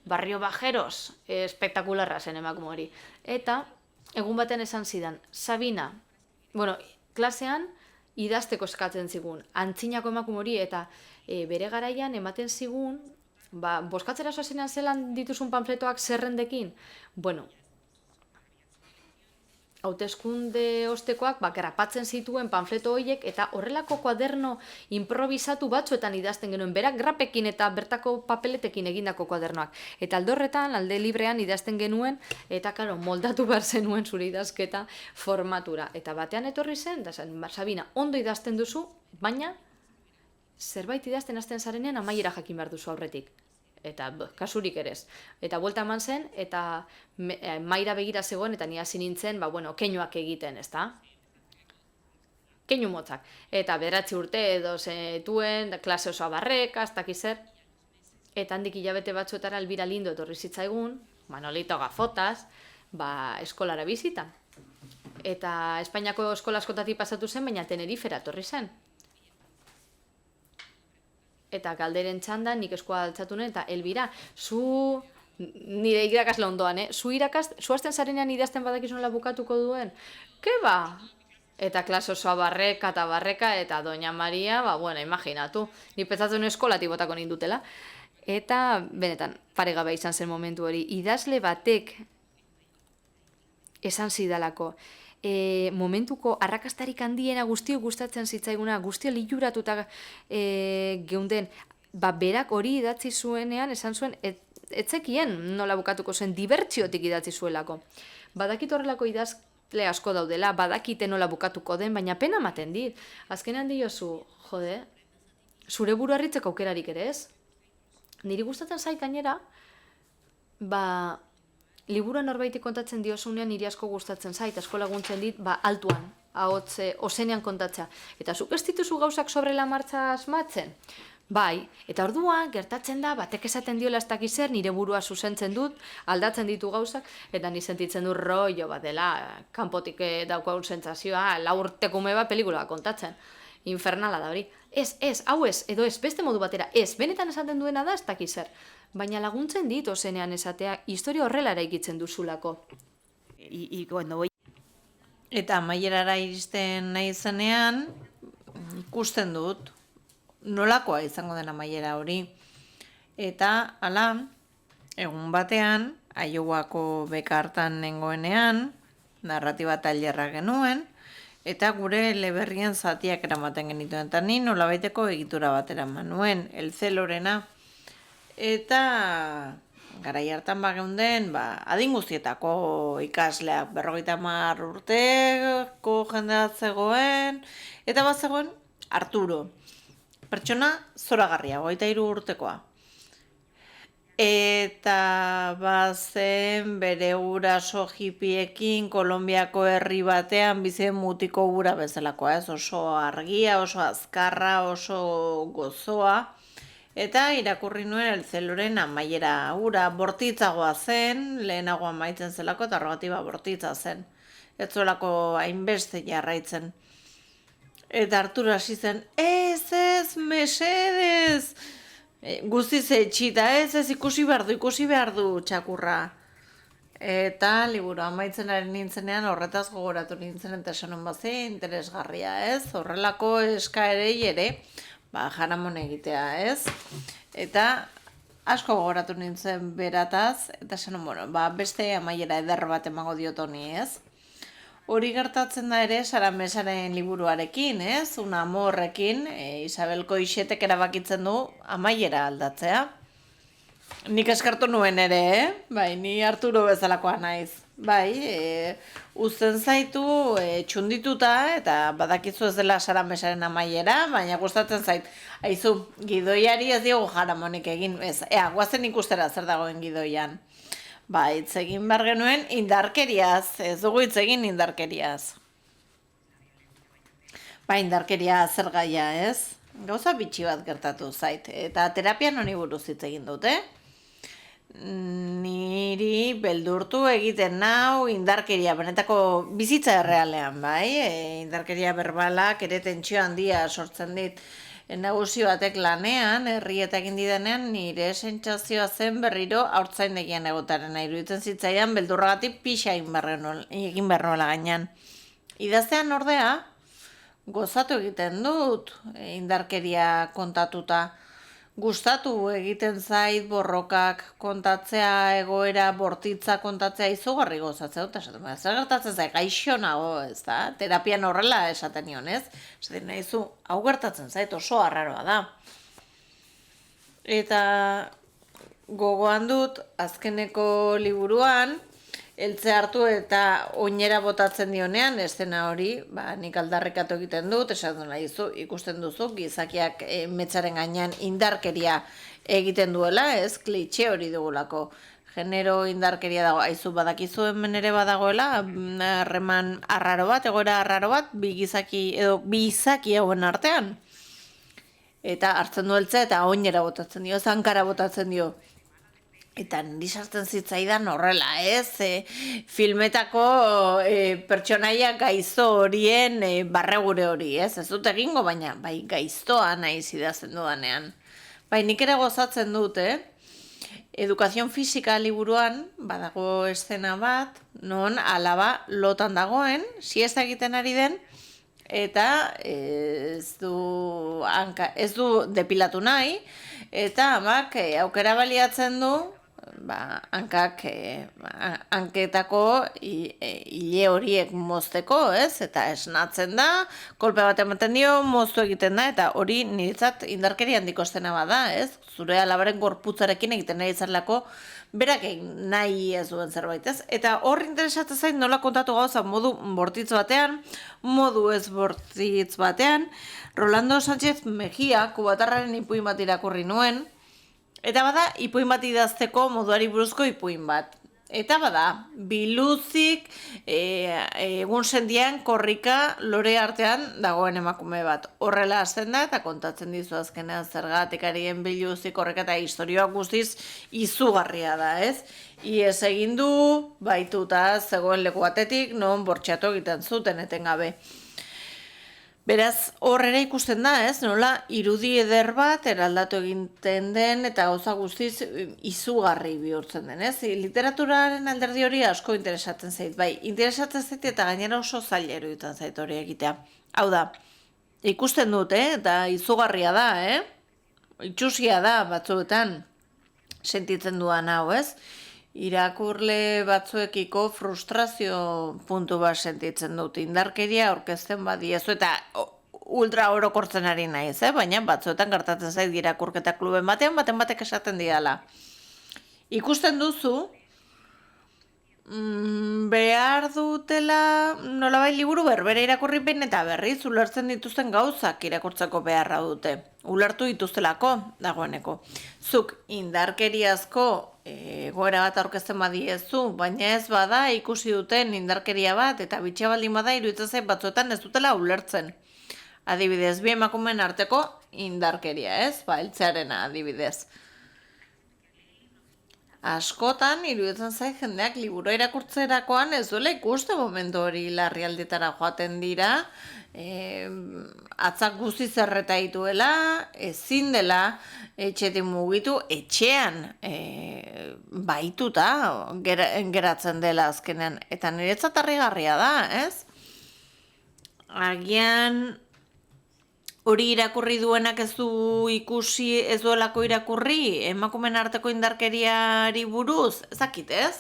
Barrio Bajeros, espektakularra zen emakume hori. Eta, egun batean esan zidan, Sabina, klasean, idazteko eskatzen zigun, antzinako emakume hori, eta bere garaian ematen zigun, boskatzera soazenean zelan dituzun panfletoak zerrendekin. Hauteskunde ostekoak grapatzen zituen panfleto horiek eta horrelako kuaderno improvisatu batzuetan idazten genuen, berak grapekin eta bertako papeletekin egindako kuadernoak. Eta aldorretan, alde librean idazten genuen, eta karo, moldatu behar zenuen zure idazketa formatura. Eta batean etorri zen, da Sabina, ondo idazten duzu, baina zerbait idazten hasten zarenean amaiera jakin behar duzu aurretik. Eta kasurik ere ez. Eta buelta eman zen, eta maira begira zegoen, eta ni hasi nintzen, keinuak egiten, ezta? Keinu motzak. Eta 9 urte edo zetuen, klase osoa barreka, ez dakiz zer. Eta handik hilabete batzuetara Elbira Lindo etorri zitzaigun, Manolito Gafotas, eskolara bizitan. Eta Espainiako eskola askotatik pasatu zen, baina Tenerifera etorri zen. Eta galderen txandan nik eskoa altzatu nuen, eta Elbira, zu nire irakasle ondoan, zu hasten zarenean idazten badakizuela bukatuko duen? Ke ba? Eta klase osoa barreka eta barreka, eta Doña Maria, imaginatu, ni pentsatzen eskolatik botako nindutela. Eta, benetan, paregabe izan zen momentu hori, idazle batek esan zidalako, momentuko arrakastarik handiena guztio gustatzen zitzaiguna, guztio liluratuta geunden, berak hori idatzi zuenean, esan zuen, etzekien nola bukatuko zen, dibertsiotik idatzi zuelako. Badakit horrelako idazle asko daudela, badakite nola bukatuko den, baina pena ematen dit. Azkenean diozu, jode, zure buru harritzeko aukerarik ere ez? Niri gustatzen zait gainera, liburua norbaitik kontatzen diozunean niri asko gustatzen zait, asko laguntzen dit, altuan, ahots ozenean kontatzea. Eta zuk ez dituzu gauzak sobre la marcha asmatzen? Bai, eta orduan gertatzen da, batek esaten diola ez dakiz zer, nire burua zuzentzen dut, aldatzen ditu gauzak, eta ni sentitzen du rollo bat dela, kanpotik daukagun sentsazioa, 4 urtekume bat pelikula kontatzen. Infernala da hori. Ez, hau ez, edo ez, beste modu batera, ez, benetan esaten duena da ez dakiz zer. Baina laguntzen dit ozenean esatea, historia horrela eraikitzen duzulako. Eta amaierara iristen nahi zenean, ikusten dut, nolakoa izango den amaiera hori. Eta, hala, egun batean, Iowako beka hartan nengoenean, narratiba tailerra genuen, eta gure eleberrien zatiak eramaten genituen, eta ni nolabaiteko egitura bat eraman nuen, elzelorena. Eta garai hartan bageunden, adin guztietako ikasleak 50 urteko jendea zegoen, eta bazegoen Arturo, pertsona zoragarria, 23 urtekoa. Eta bazen bere guraso hipiekin Kolonbiako herri batean bizen mutiko gura bezalakoa, ez? Oso argia, oso azkarra, oso gozoa. Eta irakurri nuen elzeloren amaiera ura bortitzagoa zen, lehenago amaitzen zelako eta horregatik bortitza zen. Ez zuelako hainbeste jarraitzen. Eta Arturo hasi zen, ez, mesedez! Guztiz etxita, ez ikusi behar du txakurra. Eta liburu amaitzen ari nintzenean horretaz gogoratu nintzen eta esan baze interesgarria, ez? Horrelako eskaerei ere, jaramon egitea, ez? Eta asko gogoratu nintzen berataz, eta esan, beste amaiera eder bat emango diot honi, ez? Hori gertatzen da ere Sara Mesaren liburuarekin, ez? Un amorrekin, Isabel Koixetek erabakitzen du amaiera aldatzea. Nik eskartu nuen ere, bai, ni Arturo bezalakoa naiz. Bai, uzten zaitu txundituta eta badakizu ez dela Sara Mesaren amaiera, baina gustatzen zait. Aizu, gidoiari ez diogu jaramonik egin, ez, guazen ikustera zer dagoen gidoian. Hitz egin behar genuen indarkeriaz, ez dugu hitz egin indarkeriaz. Indarkeria zer gaia, ez? Gauza bitxi bat gertatu zait, eta terapian honi buruz hitz egin dute. Niri beldurtu egiten nau indarkeria, benetako bizitza errealean, indarkeria berbalak ere tentsio handia sortzen dit. Nagusi batek lanean, herrietak indidenean, nire sentsazioa zen berriro haurtzaindegian egotaren iruditzen zitzaidan beldurragatik pixa egin behar nola gainean. Idaztean ordea, gozatu egiten dut indarkeria kontatuta. Gustatu egiten zait borrokak kontatzea, egoera bortitza kontatzea izugarri gozatzea dut. Zer gertatzen zait, gaixo nago, ez da? Terapian horrela esaten nion, ez? Esaten nahizu, hau gertatzen zait, oso arraroa da. Eta gogoan dut, azkeneko liburuan, eltze hartu eta oinera botatzen dionean, eszena hori, nik aldarrikatu egiten dut, esaten nahizu, ikusten duzu, gizakiak metzaren gainean indarkeria egiten duela, ez, klitxe hori dugulako. Genero indarkeria dago, aizu badakizu hemen ere badagoela, harreman arraro bat, egoera arraro bat, bi izaki hauen artean. Eta hartzen du eltze eta oinera botatzen dio, zankara botatzen dio. Eta niri sartzen zitzaidan horrela, ez? Filmetako pertsonaia gaizto horien barregure hori, ez? Ez dut egingo, baina gaiztoa nahi idazten dudanean. Nik ere gozatzen dut, Edukazion fisika liburuan, badago eszena bat, non alaba lotan dagoen, siesta egiten ari den, eta ez du depilatu nahi, eta amak aukera baliatzen du, hanketako hile horiek mozteko, ez? Eta esnatzen da, kolpe bat ematen dio, moztu egiten da, eta hori niretzat indarkeria handiko estena bada, ez? Zure alabaren gorputzarekin egiten nahi izanlako, berak nahi ez duen zerbait, ez? Eta hor interesatzen zain nola kontatu gauza modu bortitz batean, modu ez bortitz batean. Rolando Sánchez Mejía, kubatarraren ipuin bat irakurri nuen, Eta bada, ipuin bat idazteko moduari buruzko ipuin bat. Eta bada, biluzik egun sendian korrika lore artean dagoen emakume bat. Horrela hasten da eta kontatzen dizu azkenean zergatik arien biluzik korrika eta historioa guztiz izugarria da, ez? Iez egin du, baituta zegoen leku batetik, non bortxatu egiten zuten etengabe. Beraz, hor ere ikusten da, ez? Nola, irudi eder bat eraldatu egiten den eta gauza guztiz izugarri bihurtzen den, ez? Literaturaren alderdi hori asko interesatzen zait, bai, interesatzen zait eta gainera oso zaila iruditzen zait hori egitea. Hau da, ikusten dut, eta izugarria da, itxusia da batzuetan sentitzen duan hau, ez? Irakurle batzuekiko frustrazio puntu bat sentitzen dut. Indarkeria aurkezten badiezu eta ultra orokortzen ari naiz, baina batzuetan gertatzen zait irakurketa kluben batean, batek esaten diala. Ikusten duzu, behar dutela nolabait liburu berbera irakurri behin eta berriz ulertzen dituzten gauzak irakurtzeko beharra dute. Ulertu dituztelako dagoeneko. Zuk indarkeriazko egoera bat aurkezten badiezu, baina ez bada ikusi duten indarkeria bat eta bitxia baldin bada iruditzen zait batzuetan ez dutela ulertzen. Adibidez, bi emakumeen arteko indarkeria, ez? Heltzearena adibidez. Askotan, iruditzen zait jendeak liburu irakurtzerakoan ez duela ikuste momentu hori larrialdetara joaten dira, atzak guzti zerreta dituela, ezin dela etxetik mugitu, etxean baituta geratzen dela azkenean. Eta niretzat harrigarria da, ez? Agian hori irakurri duenak ez du ikusi, ez duelako irakurri, emakumeen arteko indarkeriari buruz, ezakit ez?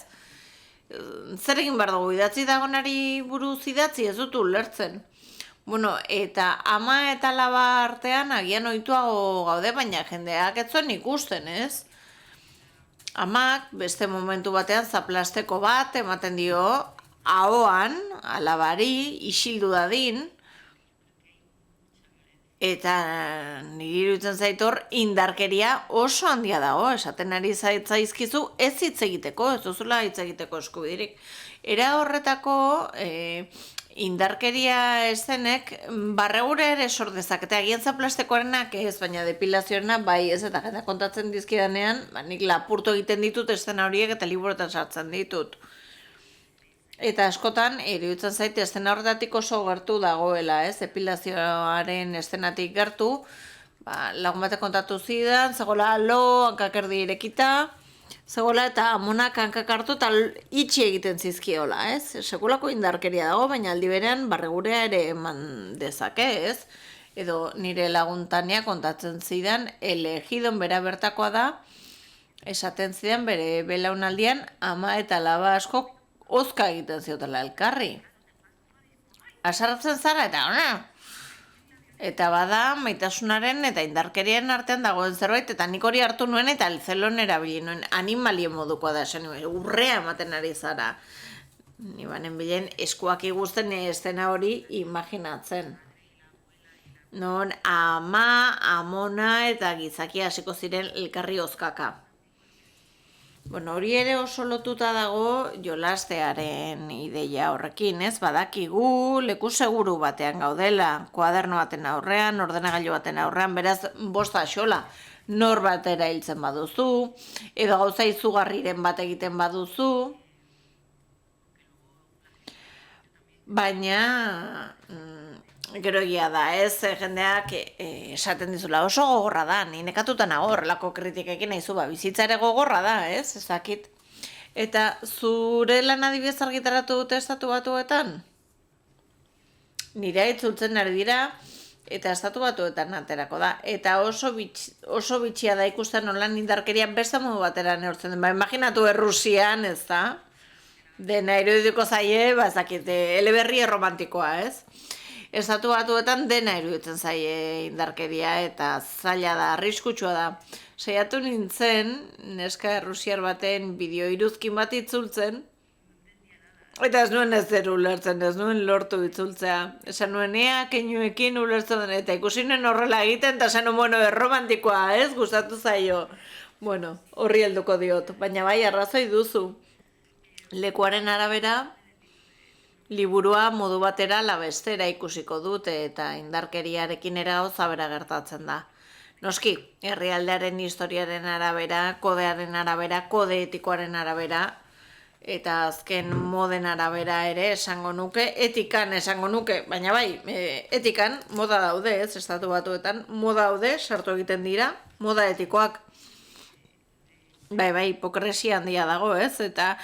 Zer egin behar dugu, idatzi dagonari buruz idatzi, ez dut ulertzen. Bueno, eta ama eta laba artean agian ohituago gaude, baina jendeak ez zuen ikusten, ez? Amak beste momentu batean zaplasteko bat ematen dio ahoan, alabari, isildu dadin, eta niri iruditzen zait hor indarkeria oso handia dago, esaten ari zaizkizu ez hitz egiteko, ez duzula hitz egiteko eskubidirik. Era horretako indarkeria esenek barregura ere sor dezakete, agian zaplastekoarenak ez, baina depilazioarena bai ez, eta kontatzen dizkidanean, nik lapurtu egiten ditut estena horiek eta liburuetan sartzen ditut. Eta askotan, iruditzen zait, estena horretatik oso gertu dagoela, ez? Epilazioaren estenatik gertu, lagun batek kontatu zidan, zegoela lo, hankak erdi irekita, zegoela eta amonak hankak hartu eta itxi egiten zizkiola, ez? Sekulako indarkeria dago, baina aldi berean barregurea ere eman dezake, ez? Edo nire laguntania kontatzen zidan, elegidon bera bertakoa da, esaten zidan bere belaunaldian ama eta laba asko ozka egiten ziotela elkarri. Asarratzen zara eta Eta bada maitasunaren eta indarkeriaren artean dagoen zerbait, eta nik hori hartu nuen eta zelon erabili nuen animalien modukoa da, esan urrea ematen ari zara. Ni banen bilen eskuak igusten estena hori imaginatzen. Non ama, amona eta gizakia hasiko ziren elkarri ozkaka. Bueno, hori ere oso lotuta dago jolastearen ideia horrekin, ez? Badakigu leku seguru batean gaudela, kuaderno baten aurrean, ordenagailu baten aurrean, beraz bosta xola nor batera hiltzen baduzu, edo gauza izugarriren bat egiten baduzu, baina gero egia da, ez, jendeak esaten dizula oso gogorra da, ni nekatuta nago horrelako kritikekin nahizu, bizitza ere gogorra da, ez, ezakit. Eta zure lan adibidez argitaratu dute Estatu Batuetan? Nire itzultzen ari dira, eta Estatu Batuetan aterako da. Eta oso bitxia da ikusten nolan indarkeria beste modu batera neurtzen den. Imaginatu Errusian, ez da? Dena irudiko zaie, ezakit, eleberri erromantikoa, ez? Estatu Batuetan dena iruditzen zaie indarkeria eta zaila da, arriskutsua da. Saiatu nintzen, neska errusiar baten bideo iruzkin bat itzultzen, eta ez nuen ez zer ulertzen, ez nuen lortu itzultzea. Esan nuen ea keinuekin ulertzen den, eta ikusi nuen horrela egiten, eta esan nuen, bueno, erromantikoa, ez, gustatu zaio. Bueno, horri helduko diot, baina bai arrazoi duzu. Lekuaren arabera, liburua modu batera labestera ikusiko dute eta indarkeriarekin era bera gertatzen da. Noski, herrialdearen historiaren arabera, kodearen arabera, kode etikoaren arabera, eta azken moden arabera ere esango nuke, etikan esango nuke, baina bai, etikan moda daude, ez, estatu batuetan, moda daude, sartu egiten dira, moda etikoak. Bai, hipokresia handia dago, ez? Eta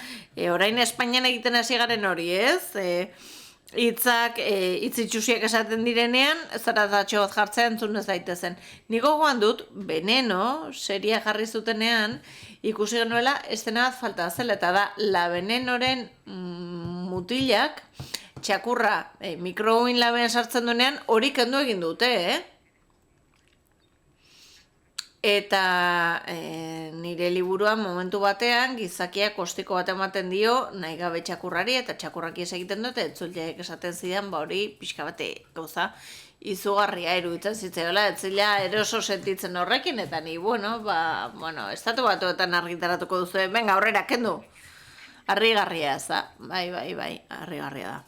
orain Espainian egiten hasi garen hori, ez? Hitzak, hitz itxusiak esaten direnean, zaratatxo bat jartzea entzun ez daitezen. Niko gogoan dut, Veneno, seria jarri zutenean, ikusi genuela estena bat falta zela, eta da, La Venenoren mutilak, txakurra mikroin labean sartzen duenean, hori kendu egin dute, Eta nire liburuan momentu batean gizakiak kostiko bat ematen dio nahi gabe txakurrari eta txakurrak ies egiten dute etzuliak esaten zidan hori pixka bate gauza izugarria iruditzen zitzaiola etzila eroso sentitzen horrekin eta ni estatu batuetan argitaratuko duzu venga aurrera kendu harrigarria ez da bai harrigarria da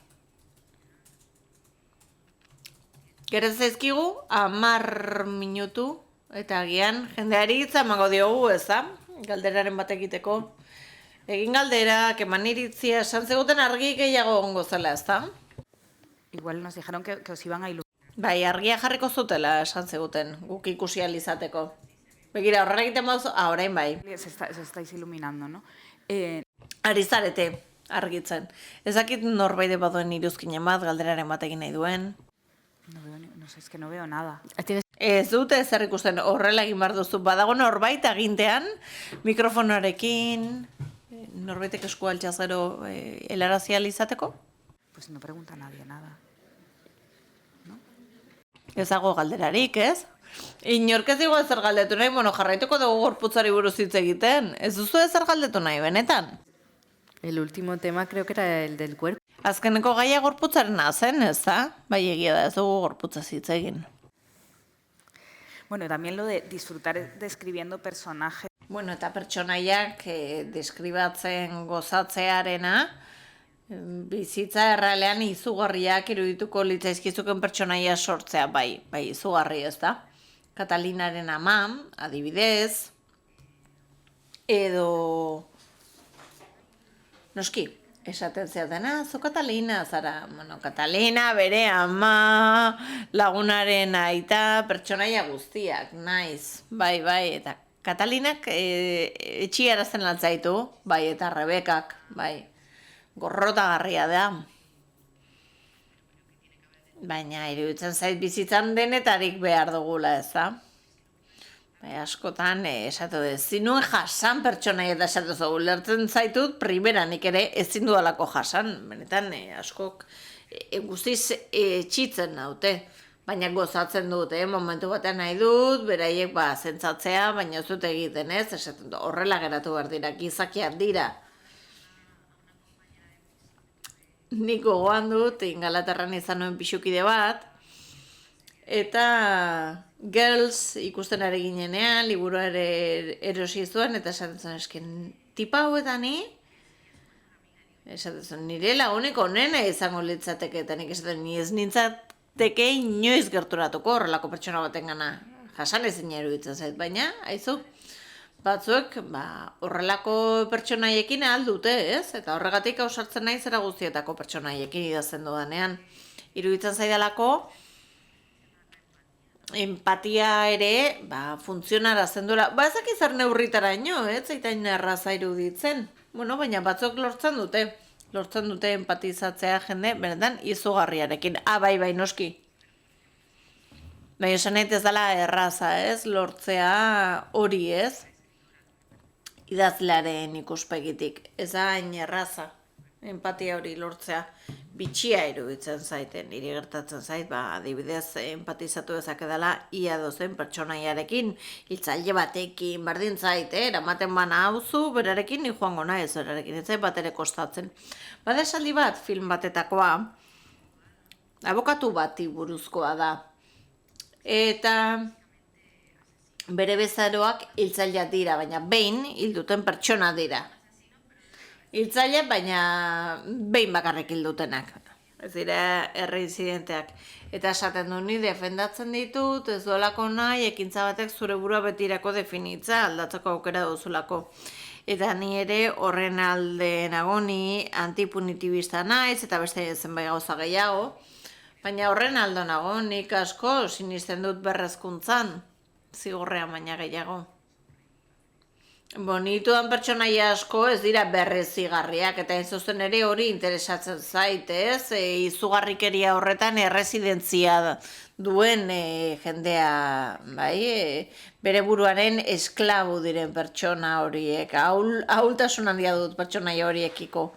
Gero zaizkigu 10 minutu eta agian jendeari hitza emango diogu, ez da? Galderaren bat egiteko. Egin galderak, eman iritzia, esan zeguten argi gehiago egongo zela, ez da? Igual nos dijeron que os iban a iluminar. Bai, argia jarriko zutela esan zeguten, guk ikusi ahal izateko. Begira, horrela egiten baduzu, orain bai. Se estáis iluminando, ¿no? Ari zarete, argitzen. Ezakit norbaide baduen iruzkinen bat, galderaren bat egin nahi duen. No sé, es que no veo nada. Ez dute zer ikusten horrela egin behar duzu. Badago norbait agintean, mikrofonoarekin, norbaitek esku altxaz gero helarazi ahal izateko? Pues no pregunta nadie nada. Ez dago galderarik, ez? Inork ez digo ezer galdetu nahi, jarraituko dugu gorputzari buruz hitz egiten. Ez duzu ezer galdetu nahi, benetan? El último tema creo que era el del cuerpo. Azkeneko gaia gorputzarena zen, ez da? Bai egia da, ez dugu gorputzaz hitz egin. Bueno, también lo de disfrutar describiendo personajes. Bueno, eta pertsonaiak deskribatzen gozatzearena, bizitza errealean izugarriak irudituko litzaizkizuken pertsonaia sortzea, bai izugarri ez da. Katalinaren ama, adibidez, edo noski, esaten zeatena, zo Katalina, zara, Katalina, bere ama, lagunaren aita, pertsonaia guztiak, naiz, bai, eta Katalinak etxiarazten lantzaitu, bai, eta Rebekak, bai, gorrotagarria da. Baina, iruditzen zait bizitzan denetarik behar dugula, ez da? Bai, askotan, esatu dut, zinuen jasan pertsonaia eta esatu zugu, lertzen zaitut, nik ere ezin dudalako jasan, benetan, askok guztiz txitzen naute, baina gozatzen dute, momentu batean nahi dut, beraiek zentzatzea, baina ez dut egiten ez, esatu dut, horrela geratu behar dira, gizakiak dira. Nik gogoan dut, Ingalaterran izan nuen pixukide bat, eta Girls ikusten ari ginenean, liburua ere erosi zuen, eta esaten zuen, esken, tipa hauetan esaten zuen, nire lagunik onena izango litzateke, eta nik esaten, ni ez nintzateke inoiz gerturatuko horrelako pertsona baten gana, jasan ezin eruditzen zait, baina, haizu, batzuek, horrelako pertsonaiekin aldute, ez? Eta horregatik ausartzen nahi zera guztietako pertsonaiekin idazten dudanean. Iruditzen zaidalako, empatia ere, funtzionarazten duela. Ezak izar neurritara ino, zaitain erraza iruditzen. Baina batzuk lortzen dute empatizatzea jende, benetan, izugarriarekin. Bai, noski. Baina esan nahi ez dela erraza, lortzea hori, idazlearen ikuspegitik. Ez da hain erraza, empatia hori lortzea. Bitxia iruditzen zaiten, niri gertatzen zait, adibidez empatizatu dezakedala ia dozen pertsonaiarekin, hiltzaile batekin, berdin zait, eramaten bana hauzu, berarekin ni joango nahez, berarekin, ez zait bat ere kostatzen. Bada esaldi bat, film batetakoa, abokatu bati buruzkoa da. Eta bere bezaroak hiltzaileak dira, baina behin hilduten pertsona dira. Hiltzaile, baina behin bakarrik hildutenak. Ez dira erreizidenteak. Eta esaten du ni defendatzen ditut, ez duelako nahi, ekintza batek zure burua betirako definitza, aldatzeko aukera duzulako. Eta ni ere horren alde nago, ni antipunitibista naiz, eta beste zenbait gauza gehiago. Baina horren aldo nago, nik asko sinisten dut berrezkuntzan, zigorrean baina gehiago. Bonituan pertsonaia asko ez dira berrezigarriak, eta ez zuzen ere hori interesatzen zait, ez? Izugarrikeria horretan erresidentzia duen jendea, bai? Bere buruaren esklabu diren pertsona horiek, ahultasun handia dut pertsonaia horiekiko.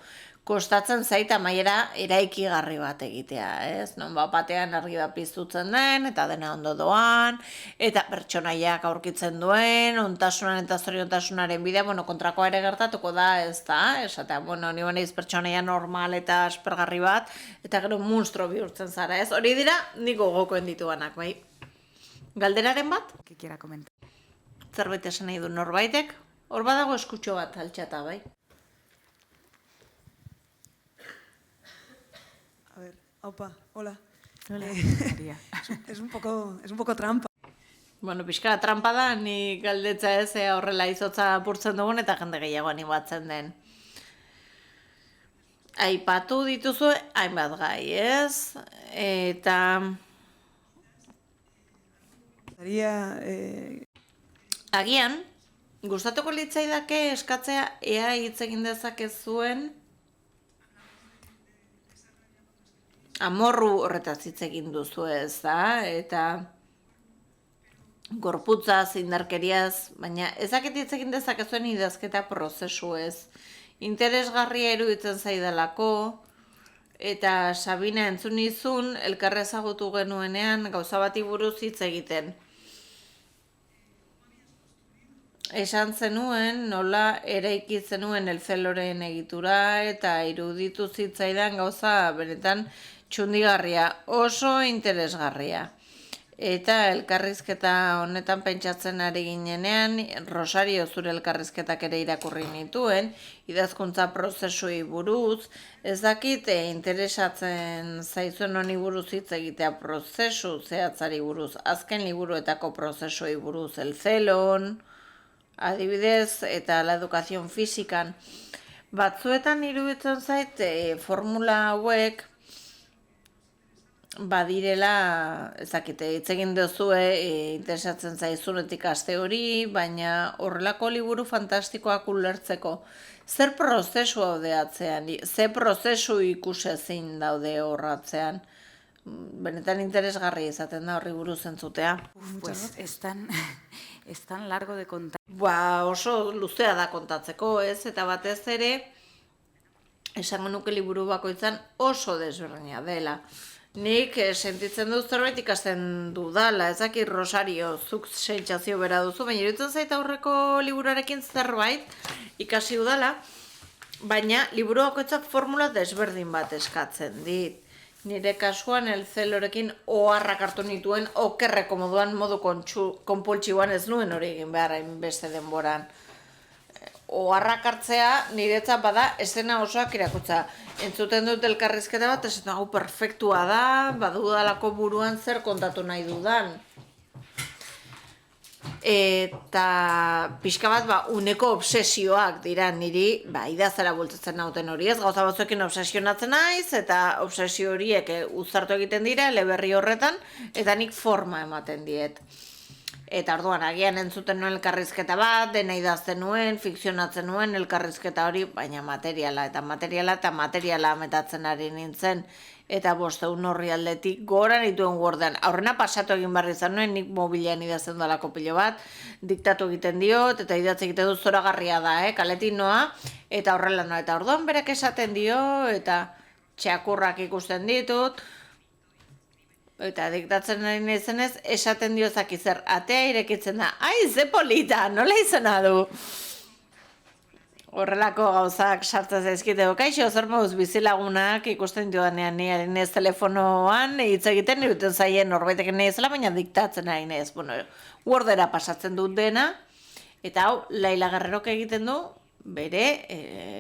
Kostatzen zait amaiera eraikigarri bat egitea, ez? Non batean argi bat piztutzen den, eta dena ondo doan, eta pertsonaiak aurkitzen duen, ontasunan eta zoriontasunaren bidea, kontrakoa ere gertatuko da, ez da? Esatea, ni banaiz pertsonaia normal eta aspergarri bat, eta gero monstro bihurtzen zara, ez? Hori dira, nik gogokoen dituanak, bai? Galderaren bat? ¿Qué quiera comentar? Zerbait esan nahi du norbaitek? Hor badago eskutxo bat altxata, bai? A ver, opa, hola. Hola, María. Es un poco trampa. Pixka trampa da, ni galdetza ez horrela izotza apurtzen dugun eta jende gehiago animatzen den. Aipatu dituzu hainbat gai, ez? Eta agian, gustatuko litzaidake eskatzea ea hitz egin dezakezuen amorru horretaz hitz egin duzu, ez da? Eta gorputzaz, indarkeriaz, baina ezakit hitz egin dezakezuen idazketa prozesu ez. Interesgarria iruditzen zaidalako, eta Sabina entzun izun, elkarra ezagutu genuenean gauza bati buruz hitz egiten. Esan zenuen, nola eraiki zenuen elzeloren egitura, eta iruditu zitzaidan gauza benetan txundigarria, oso interesgarria. Eta elkarrizketa honetan pentsatzen ari ginenean, Rosario zure elkarrizketak ere irakurri nituen, idazkuntza prozesui buruz, ez dakit interesatzen zaizuen honi buruz hitz egitea prozesu zehatzari buruz, azken liburuetako prozesui buruz, el zelon, adibidez, eta la educación fisikan. Batzuetan iruditzen zait formula hauek badirela, ezakite, hitz egin duzue interesatzen zaizunetik aste hori, baina horrelako liburu fantastikoak ulertzeko. Zer prozesu haude atzean, ze prozesu ikusezin daude horratzean. Benetan interesgarri izaten da horri buruz entzutea. Pues es tan largo de contar. Oso luzea da kontatzeko, ez? Eta batez ere, esango nuke liburu bakoitzan oso desberdina dela. Nik sentitzen dut zerbait ikasten dudala, ezakit Rosario, zuk sentsazio bera duzu, baina iruditzen zait aurreko liburarekin zerbait ikasi dudala, baina liburu bakoitzak formula desberdin bat eskatzen dit. Nire kasuan elzelorekin oharrak hartu nituen okerreko moduan modu konpultsiboan ez nuen hori egin behar hainbeste denboran. Oharrak hartzea niretzat bada esena osoak irakutza. Entzuten dut elkarrizketa bat, esaten hau perfektua da, badudalako buruan zer kontatu nahi dudan. Eta pixka bat uneko obsesioak dira niri, idazera bultzatzen nauten hori ez, gauza batzuekin obsesionatzen naiz, eta obsesio horiek uztartu egiten dira, eleberri horretan, eta nik forma ematen diet. Eta orduan, agian entzuten nuen elkarrizketa bat, dena idazten nuen, fikzionatzen nuen elkarrizketa hori, baina materiala ametatzen ari nintzen, eta 500 horri aldetik gora nituen Wordean. Aurrena pasatu egin behar izan nuen, nik mobilean idazten dalako pilo bat, diktatu egiten diot, eta idatze egiten dut zoragarria da, kaletik noa, eta horrela noa. Eta orduan berak esaten dio, eta txakurrak ikusten ditut, eta diktatzen ari naizenez, esaten dio zakizer, atea irekitzen da, ai, ze polita, nola izena du? horrelako gauzak sartzen zaizkite. Kaixo, zer moduz bizilagunak ikusten dudanean niaren ez telefonoan hitz egiten iruten zaien norbaitek nezela, baina diktatzen ari nez. Bueno, Wordera pasatzen dut dena, eta hau, Laila Guerrerok egiten du bere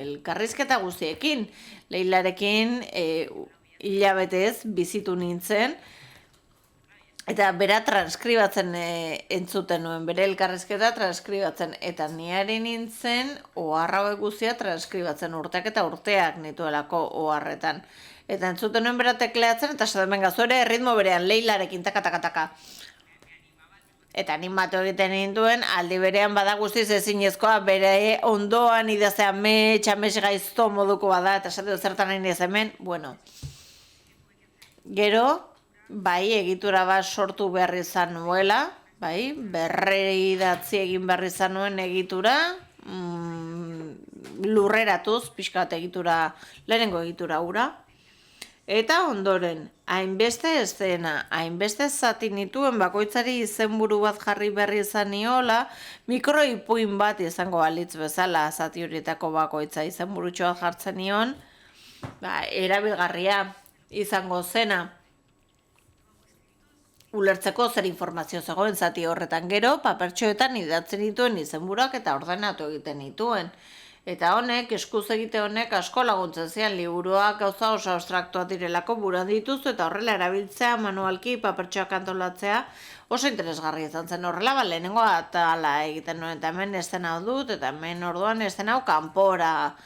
elkarrizketa guztiekin. Leilarekin hilabetez bizitu nintzen, eta bera transkribatzen entzuten nuen, bere elkarrizketa transkribatzen, eta niari nintzen oharra hauek guztia transkribatzen urteak eta urteak nituelako oharretan. Eta entzuten nuen bera tekleatzen, eta esaten benga zuere erritmo berean Leilarekin taka. Eta animatu egiten ninduen, aldi berean bada guztiz ezinezkoa, bere ondoan idazea amets gaizto moduko bada, eta esaten zertan nahi ez hemen, bueno. Gero, bai, egitura bat sortu behar izan nuela, bai, berreidatzi egin behar izan nuen egitura, lurreratuz, pixkat egitura, lehenengo egitura hura. Eta ondoren, hainbeste eszena, hainbeste zati nituen bakoitzari izenburu bat jarri berri izan niola, mikroipuin bat izango balitz bezala zati horietako bakoitza izenburutxo bat jartzen nion, erabilgarria izango zena. Ulertzeko zer informazio zegoen zati horretan, gero, papertxoetan idatzen dituen izenburuak eta ordenatu egiten dituen. Eta honek, eskuz egite honek asko laguntzen zian liburuak gauza oso abstraktuak direlako buruan dituzu eta horrela erabiltzea manualki papertxoak antolatzea oso interesgarria izan zen. Horrela, lehenengo atala egiten nuen, eta hemen esten hau dut, eta hemen orduan esten hau kanpora.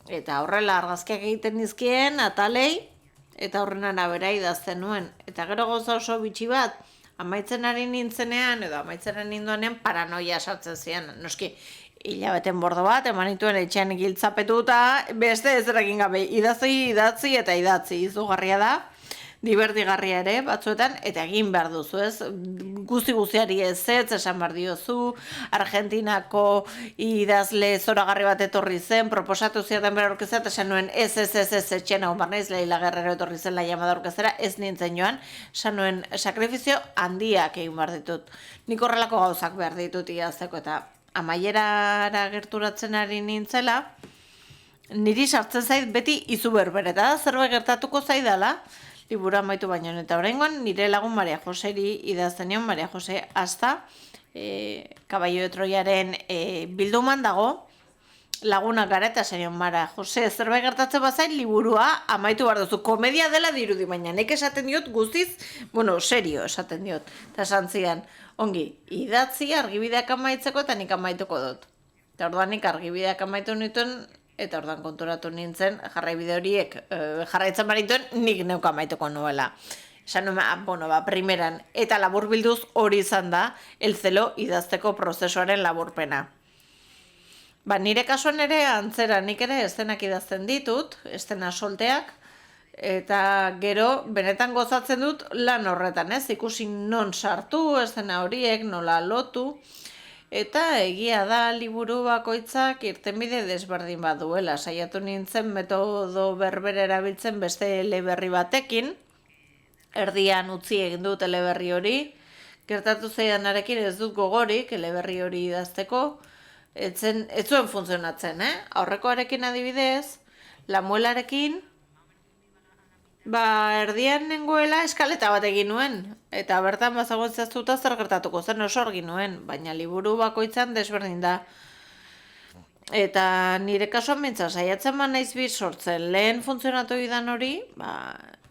Eta horrela argazkiak egiten dizkien atalei, eta horren arabera idazten nuen. Eta gero gauza oso bitxi bat, amaitzen ari nintzenean, edo amaitzen ari ninduanean paranoia sartzen zian. Noski, hilabeten bordo bat, eman nituen etxean giltzapetuta, beste ezrekin gabe, idatzi eta idatzi, izugarria da, divertigarria ere batzuetan, eta egin behar duzu, ez? Guztiari ez esan behar diozu, Argentinako idazle zoragarri bat etorri zen, proposatu ziaten bera orkezea, eta esan nuen ez etxena hon barnaiz, Laila Guerrero etorri zen la llamada orkezera, ez nintzen joan, esan nuen sakrifizio handiak egin behar ditut. Nik horrelako gauzak behar ditut idazteko, eta amaierara gerturatzen ari nintzela, niri sartzen zait beti izu berbere, eta zerbait gertatuko zaidala, libura amaitu baino, eta oraingoan nire lagun Maria Joseri idazten nion, Maria Jose hasta Caballo de Troyaren bilduman dago, lagunak gara eta zenion Maria Jose, zerbait gertatzen bazait liburua amaitu behar duzu, komedia dela dirudi, baina nik esaten diot guztiz, bueno, serio esaten diot, eta esan zian, ongi, idatzi argibideak amaitzeko eta nik amaituko dut. Eta orduan nik argibideak amaitu nituen, eta orduan konturatu nintzen, jarraibide horiek jarraitzen barituen, nik neuka amaituko nuela. Esan nuen, primeran, eta laburbilduz hori izan da, el zelo idazteko prozesuaren laburpena. Nire kasuan ere, antzera, nik ere estenak idazten ditut, estena solteak, eta gero, benetan gozatzen dut lan horretan, ez? Ikusi non sartu, estena horiek, nola lotu, eta egia da liburu bakoitzak irtenbide desberdin baduela. Saiatu nintzen metodo berbera erabiltzen beste eleberri batekin, erdian utzi egin dut eleberri hori, gertatu zaidanarekin ez dut gogorik eleberri hori idazteko, ez zuen funtzionatzen, aurrekoarekin adibidez, Lamuelarekin, erdian nengoela eskaleta bat egin nuen, eta bertan bazagoen zehaztuta zer gertatuko zen oso argi nuen, baina liburu bakoitzan desberdin da. Eta nire kasuan mintza saiatzen naiz bi sortzen, lehen funtzionatu idan hori,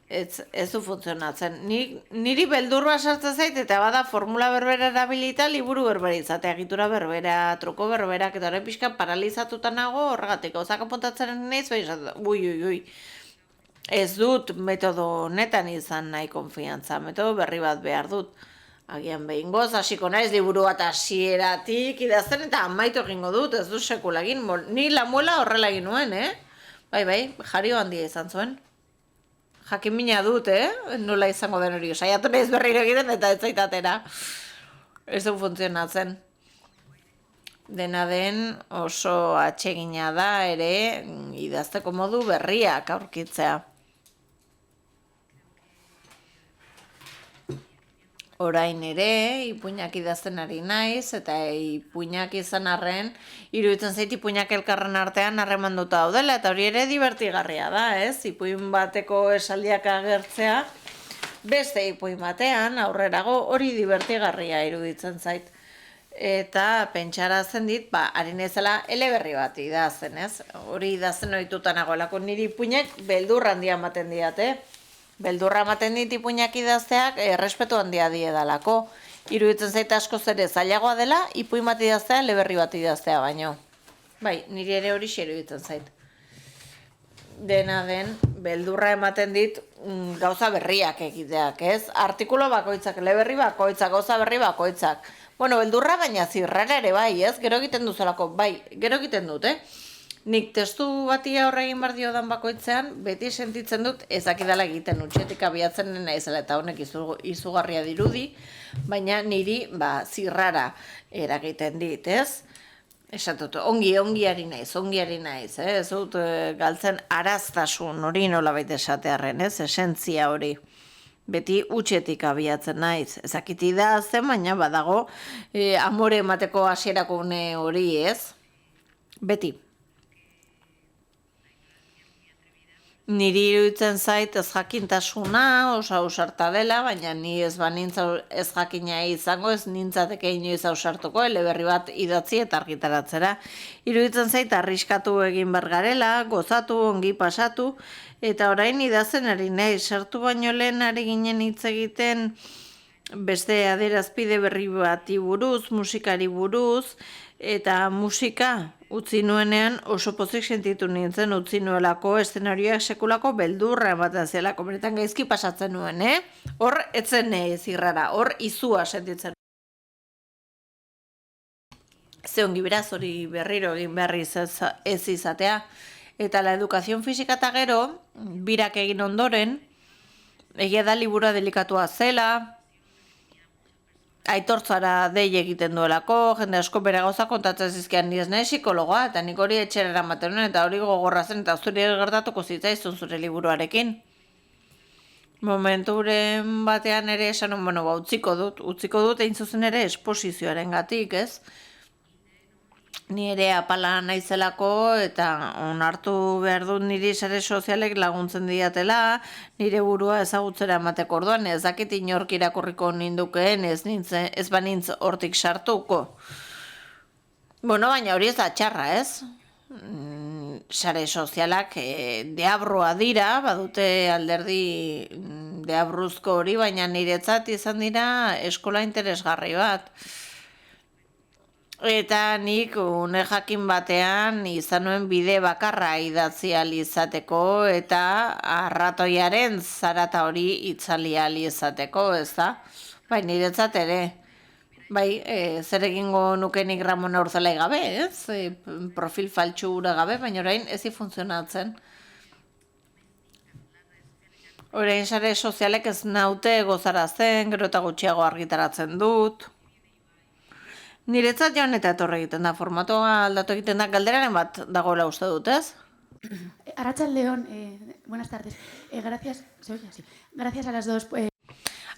ez du funtzionatzen. Niri beldur bat sartzen zait, eta bada formula berbera erabilita liburu berbera izatea, egitura berbera, truko berberak, eta horren pixka paralizatuta nago, horregatik, gauzak apuntatzen naiz, ui. Ez dut metodo honetan izan nahi konfiantza, metodo berri bat behar dut. Agian behingoz, hasiko naiz liburu bat hasieratik idazten eta amaitu egingo dut, ez dut sekula egin. Ni Lamuela horrela egin nuen, Bai, jario handia izan zuen. Jakin mina dut, nola izango den hori. Saiatu naiz berriro egiten eta ez zaitatera. Ez du funtzionatzen. Dena den oso atsegina da ere idazteko modu berriak aurkitzea. orain ere, ipuinak idazten ari naiz, eta ipuinak izan arren, iruditzen zait ipuinak elkarren artean harremanduta daudela, eta hori ere divertigarria da, ez? Ipuin bateko esaldiak agertzea, beste ipuin batean, aurrerago hori divertigarria iruditzen zait. Eta pentsarazten dit, ari nezela eleberri bat idazten, ez? Hori idazten ohituta nagoelako niri ipuinak beldur handia ematen diate. Beldurra ematen dit ipuinak idazteak errespetu handia diedalako. Iruditzen zait askoz ere zailagoa dela, ipuin bat idaztea, eleberri bat idaztea baino. Bai, niri ere hori iruditzen zait. Dena den, beldurra ematen dit gauza berriak egiteak, ez? Artikulo bakoitzak, eleberri bakoitzak, gauza berri bakoitzak. Bueno, beldurra baina zirrara ere bai, ez? Gero egiten duzulako, bai, gero egiten dut, Nik testu bati aurre egin behar diodan bakoitzean, beti sentitzen dut ezakidala egiten utxetik abiatzen naizela eta honek izugarria dirudi, baina niri zirrara eragiten dit, ez? Esatut, ongi ari naiz, ez dut galtzen araztasun hori nolabait esatearren, ez? Esentzia hori. Beti utxetik abiatzen naiz. Ezakiti da zen, baina badago amore emateko hasierako une hori, ez? Beti. Niri iruditzen zait ez jakintasuna, oso ausarta dela, baina ni ez banintza ez jakina izango, ez nintzateke inoiz ausartuko, eleberri bat idatzi eta argitaratzera. Iruditzen zait arriskatu egin behar garela, gozatu, ongi pasatu, eta orain idazten ari nahi, sartu baino lehen ari ginen hitz egiten beste adierazpide berri bati buruz, musikari buruz, eta musika utzi nuenean oso pozik sentitu nintzen utzi nuelako eszenarioak sekulako beldurra ematen zelako, benetan gaizki pasatzen nuen, Hor etzen zirrara, hor izua sentitzen. Ze ongi beraz hori berriro egin berri ez izatea. Eta la edukazion fisika eta gero, birak egin ondoren, egia da liburua delikatua zela, aitortzara dei egiten duelako, jende asko bere gauza kontatzen zizkian ni ez nahi psikologoa, eta nik hori etxera eramaten nuen, eta hori gogorra zen, eta zuri gertatuko zitzaizun zure liburuarekin. Momenturen batean ere esan, utziko dut egin zuzen ere esposizioaren gatik, ez? Ni ere apala naizelako eta onartu behar dut niri sare sozialek laguntzen diatela, nire burua ezagutzera emateko orduan, ez dakit inork irakurriko nindukeen, ez banintz hortik sartuko. Baina hori ez da txarra, ez? Sare sozialak deabrua dira, badute alderdi deabruzko hori, baina niretzat izan dira eskola interesgarri bat. Eta nik une jakin batean izan nuen bide bakarra idatzi ahal izateko eta arratoiaren zarata hori itzali ahal izateko, ez da? Bai, niretzat ere. Bai, zer egingo nukenik Ramon Aurzelai gabe, ez? Profil faltsu hura gabe, baina orain ezi funtzionatzen. Orain sare sozialek ez naute gozarazten, gero eta gutxiago argitaratzen dut. Niretzat joan eta etorre egiten da, formatoa aldatu egiten da, galderaren bat dagoela uste dut, ez? Arratsaldeon, buenas tardes. Gracias, ¿se oye? Sí. Gracias a las dos.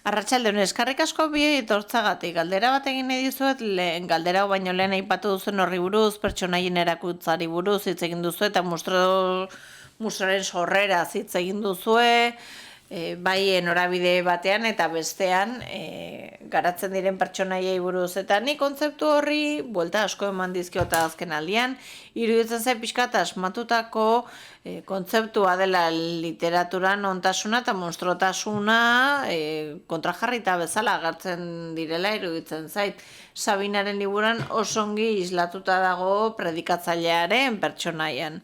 Arratsaldeon, eskarrik asko bi etortzagatik. Galdera bat egin nahi dizuet, galdera baino lehen aipatu duzuen horri buruz, pertsonaien erakuntzari buruz hitz egin duzu eta mustroren sorrera hitz egin duzue, bai norabide batean eta bestean garatzen diren pertsonaiei buruz. Eta ni kontzeptu horri buelta asko eman dizkiota azken aldian, iruditzen zait pixkat asmatutako kontzeptua dela literaturan ontasuna eta monstruotasuna kontrajarrita bezala agertzen direla iruditzen zait. Sabinaren liburan oso ongi islatuta dago predikatzailearen pertsonaian.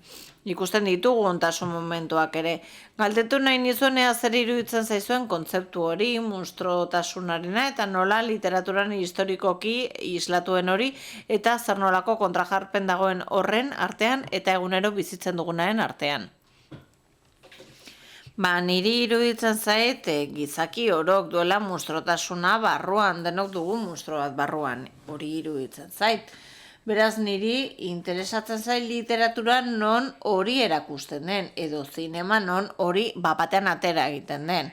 Ikusten ditugu ontasun momentuak ere. Galdetu nahi nizunea zer iruditzen zaizuen kontzeptu hori, monstruotasunarena eta nola literaturan historikoki islatuen hori eta zer nolako kontrajarpen dagoen horren artean eta egunero bizitzen dugunaren artean. Niri iruditzen zait gizaki orok duela monstruotasuna barruan, denok dugu monstro bat barruan, hori iruditzen zait. Beraz, niri interesatzen zait literatura non hori erakusten den, edo zinema non hori bapatean atera egiten den.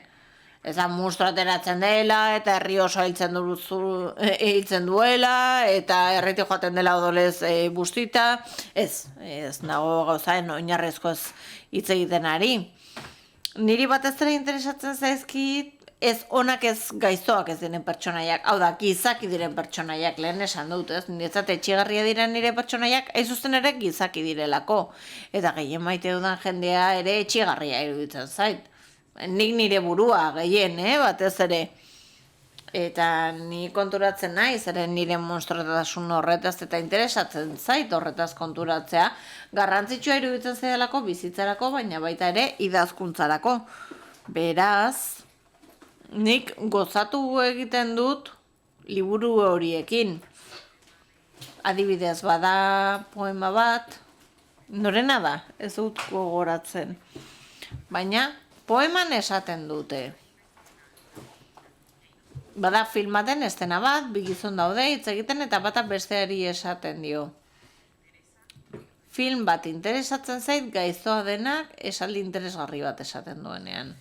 Ez da monstru ateratzen dela, eta herri oso hiltzen duela, eta herritik joaten dela odolez bustita. Ez nago gauzaen oinarrezko hitz egiten ari. Niri batez ere interesatzen zaizkit, ez onak ez gaiztoak ez diren pertsonaiak, hau da, gizaki diren pertsonaiak, lehen esan dut, ez? Niretzat etxigarria diren nire pertsonaiak, hain ere gizaki direlako. Eta gehien maite dudan jendea ere etxigarria iruditzen zait. Nik nire burua gehien, batez ere. Eta ni konturatzen naiz, ere nire monstruotasun horretaz eta interesatzen zait horretaz konturatzea, garrantzitsua iruditzen zaidalako bizitzarako, baina baita ere idazkuntzarako. Beraz, nik gozatu egiten dut liburu horiekin. Adibidez, bada poema bat, norena da, ez dut gogoratzen. Baina, poeman esaten dute. Bada filmaten estena bat, bi gizon daude hitz egiten eta bata besteari esaten dio. Film bat interesatzen zait gaiztoa denak esaldi interesgarri bat esaten duenean.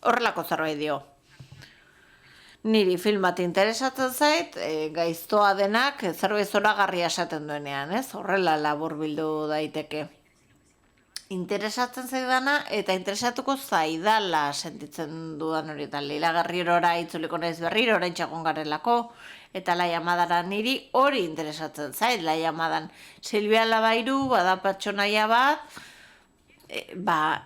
Horrelako zerbait dio. Niri film bat interesatzen zait gaiztoa denak zerbait zoragarria esaten duenean, ez? Horrela laburbildu daiteke. Interesatzen zaidana eta interesatuko zaidala sentitzen dudan hori eta Leila Gerrierora itzuliko naiz berriro, orain txagon garelako, eta Laia Madara niri hori interesatzen zait, Laia Madan. Silvia Labairu bada pertsonaia bat,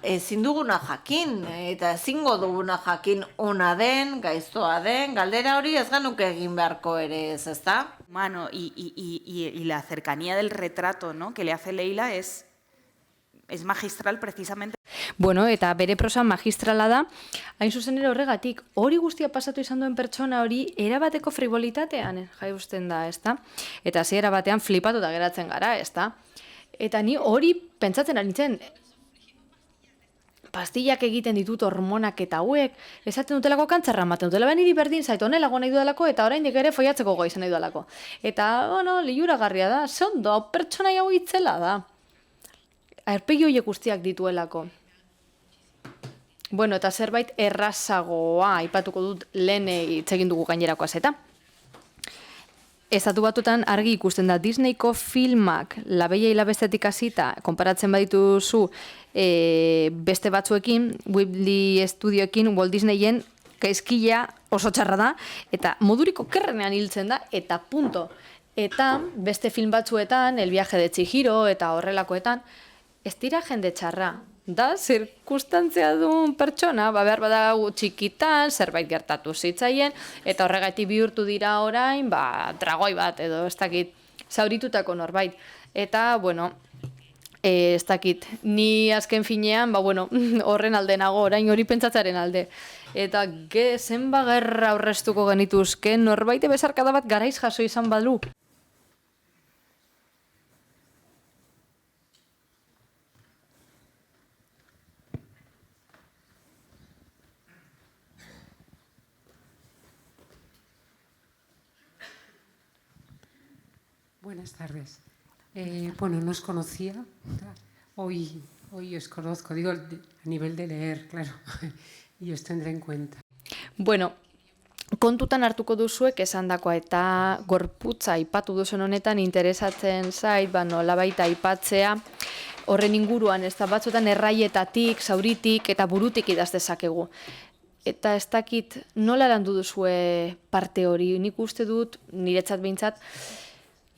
ezin duguna jakin, eta ezingo duguna jakin ona den, gaiztoa den, galdera hori ez ganuke egin beharko ere ez, ezta? Humano y la cercanía del retrato, ¿no?, que le hace Leila es magistral precisamente. Bueno, eta bere prosa magistrala da, hain zuzen ere horregatik, hori guztia pasatu izan duen pertsona hori erabateko frivolitatean jai usten da, ezta? Eta hasiera batean flipatuta geratzen gara, ezta? Eta ni hori pentsatzen ari nintzen, pastillak egiten ditut hormonak eta hauek, esaten dutelako kantzarra ematen dutela, niri berdin zait honelago nahi dudalako eta oraindik ere foiatzeko goa izan nahi dudalako. Eta, bueno, liuragarria da, ze ondo, pertsona hau itzela da. Aurpegi horiek guztiak dituelako. Bueno, eta zerbait errazagoa aipatuko dut lehen hitz egin dugu gainerakoaz eta. Estatu Batuetan argi ikusten da Disneyko filmak La Bella y la Bestetik hasita konparatzen badituzu beste batzuekin, Ghibli Studioekin, Walt Disneyen gaizkila oso txarra da eta moduriko kerrenean hiltzen da eta punto. Eta beste film batzuetan, El viaje de Chihiro eta horrelakoetan, ez dira jende txarra, da zirkustantzia duen pertsona, behar bada txikitan, zerbait gertatu zitzaien, eta horregatik bihurtu dira orain, dragoi bat edo ez dakit, zauritutako norbait. Eta, bueno, ez dakit, ni azken finean, horren alde nago, orain hori pentsatzaren alde. Eta zenba gerra aurreztuko genituzke, norbait bezarkada bat garaiz jaso izan balu. Buenas tardes. Bueno, no os conocía. Hoy os conozco, digo, a nivel de leer, claro, y os tendré en cuenta. Bueno, kontutan hartuko duzuek esandakoa eta gorputza aipatu duzuen honetan interesatzen zait, nolabait aipatzea horren inguruan, ez da batzuetan erraietatik, zauritik eta burutik idaz dezakegu. Eta ez dakit nola landu duzue parte hori, nik uste dut, niretzat behintzat,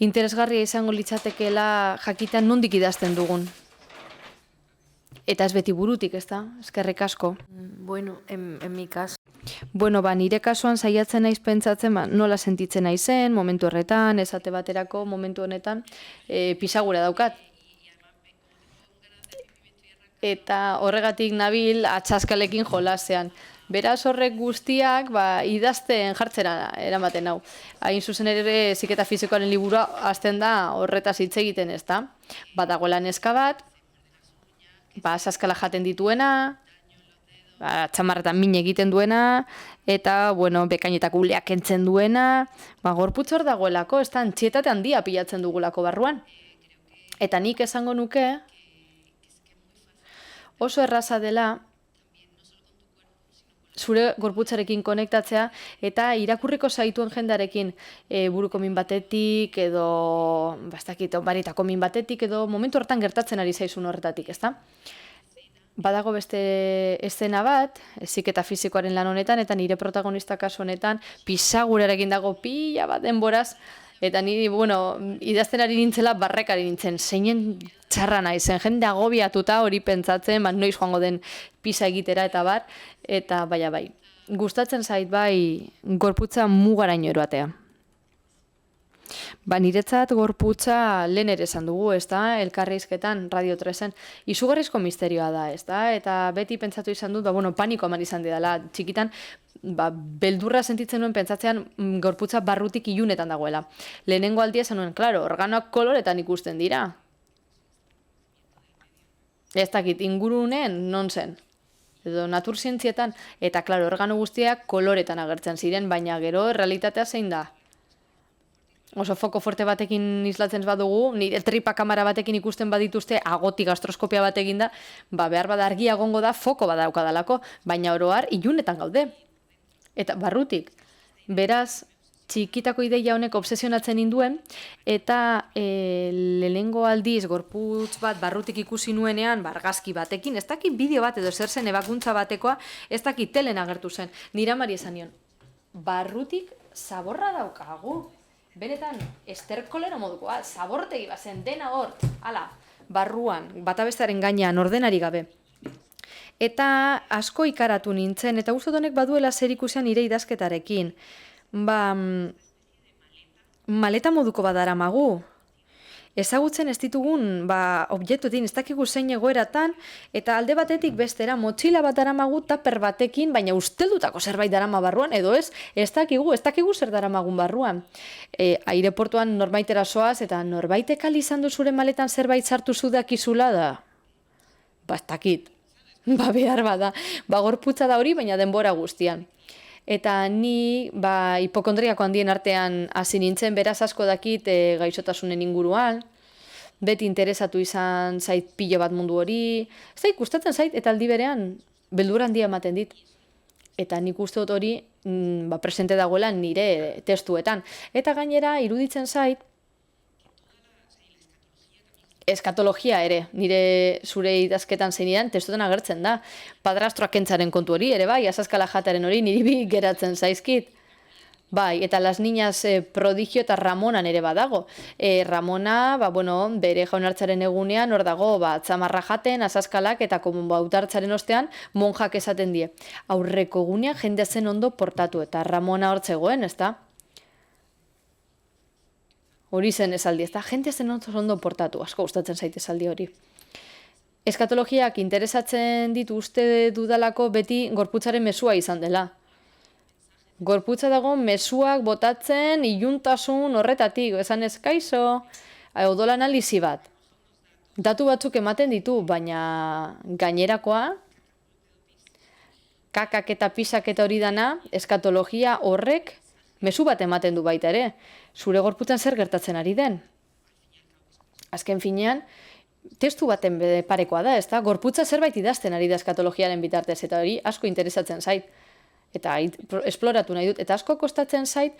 interesgarria izango litzatekeela jakitean nondik idazten dugun. Eta ez beti burutik, ez da? Eskerrik asko. Bueno, en mi caso. Bueno, nire kasuan saiatzen naiz pentsatzen, nola sentitzen naizen, momentu horretan, esate baterako, momentu honetan, pisagura daukat. Eta horregatik nabil atxaskalekin jolasean. Beraz horrek guztiak idazten jartzera eramaten hau. Hain zuzen ere heziketa fisikoaren liburua hasten da horretaz hitz egiten, ez da? Badagoela neska bat, saskala jaten dituena, txamarretan min egiten duena, eta, bekainetako uleak kentzen duena, gorputz hor dagoelako, ez da, antsietate handia pilatzen dugulako barruan. Eta nik esango nuke, oso erraza dela, zure gorputzarekin konektatzea, eta irakurriko zaituen jendarekin buruko min batetik, edo, bastakit, baritako min batetik, edo momentu hortan gertatzen ari zaizun horretatik, ezta? Badago beste eszena bat, heziketa fisikoaren lan honetan, eta nire protagonista kasu honetan, pisagurarekin dago pila bat denboraz, eta niri, idazten ari nintzela barrekari nintzen, zeinen txarra naizen, jende agobiatuta hori pentsatzen, noiz joango den pisa egitera eta bar, eta bai. Gustatzen zait bai gorputza mugaraino eroatea. Niretzat gorputza lehen ere esan dugu, ezta? Elkarrizketan, Radio 3-en, izugarrizko misterioa da, ezta? Eta beti pentsatu izan dut, paniko eman izan didala, txikitan, beldurra sentitzen nuen pentsatzean gorputza barrutik ilunetan dagoela. Lehenengo aldia esan nuen, klaro, organoak koloretan ikusten dira. Ez dakit, ingurunen non zen. Edo naturzientzietan, eta klaro, organo guztiak koloretan agertzen ziren, baina gero errealitatea zein da. Oso foko fuerte batekin islatzen badugu, nire tripa kamera batekin ikusten badituzte, agoti gastroskopia batekin da, behar bada argia egongo da, foko badaukadalako, baina oroar ilunetan gaude. Eta barrutik, beraz, txikitako ideia honek obsesionatzen induen, eta lehenengo aldiz gorputz bat barrutik ikusi nuenean, argazki batekin, ez dakit bideo bat edo zer zen ebakuntza batekoa, ez dakit telen agertu zen. Nire amari esan nion, barrutik zaborra daukagu. Benetan, esterkolero modukoa, zabortegi bazen, dena hor, barruan, batabestaren gainean, ordenari gabe. Eta asko ikaratu nintzen, eta uste honek baduela zer ikusian nire idazketarekin. Maleta moduko badara magu. Ezagutzen ez ditugun, objektuetin, ez dakigu zein egoeratan, eta alde batetik bestera motxila bat daramagu taper batekin, baina usteldutako zerbait darama barruan, edo ez dakigu zer daramagun barruan. Aireportuan norbaitera soaz, eta norbaitek izan du zure maletan zerbait sartu zudakizula da? Ez dakit. Behar bada. Gorputza da hori, baina denbora guztian. Eta ni hipokondriako handien artean hasi nintzen, beraz asko dakit gaixotasunen inguruan, beti interesatu izan zait pilo bat mundu hori, zait gustatzen zait, eta aldi berean beldur handia ematen dit. Eta nik uste dut hori presente dagoela nire testuetan. Eta gainera iruditzen zait, eskatologia ere, nire zure idazketan zeinidan, testutan agertzen da. Padrastroak kentzaren kontu hori, ere bai, asaskala jataren hori, niri bi geratzen zaizkit. Eta Las Niñas Prodigio eta Ramonan ere badago. Ramona, bere jaunartzaren egunean, hor dago, txamarra jaten, asaskalak, eta utartzaren ostean, monjak esaten die. Aurreko egunean jende zen ondo portatu, eta Ramona hor zegoen, ezta? Hori zen esaldi, ezta? Jente zen ondo portatu, asko gustatzen zait esaldi hori. Eskatologiak interesatzen ditu uste dudalako beti gorputzaren mezua izan dela. Gorputza dago mezuak botatzen iluntasun horretatik, esan ez kaixo, odol analizi bat. Datu batzuk ematen ditu, baina gainerakoa, kakak eta pisak eta hori dana, eskatologia horrek mezu bat ematen du baita ere. Zure gorputzan zer gertatzen ari den. Azken finean, testu baten parekoa da, ezta? Gorputza zerbait idazten ari da eskatologiaren bitartez, eta hori asko interesatzen zait. Eta esploratu nahi dut, eta asko kostatzen zait,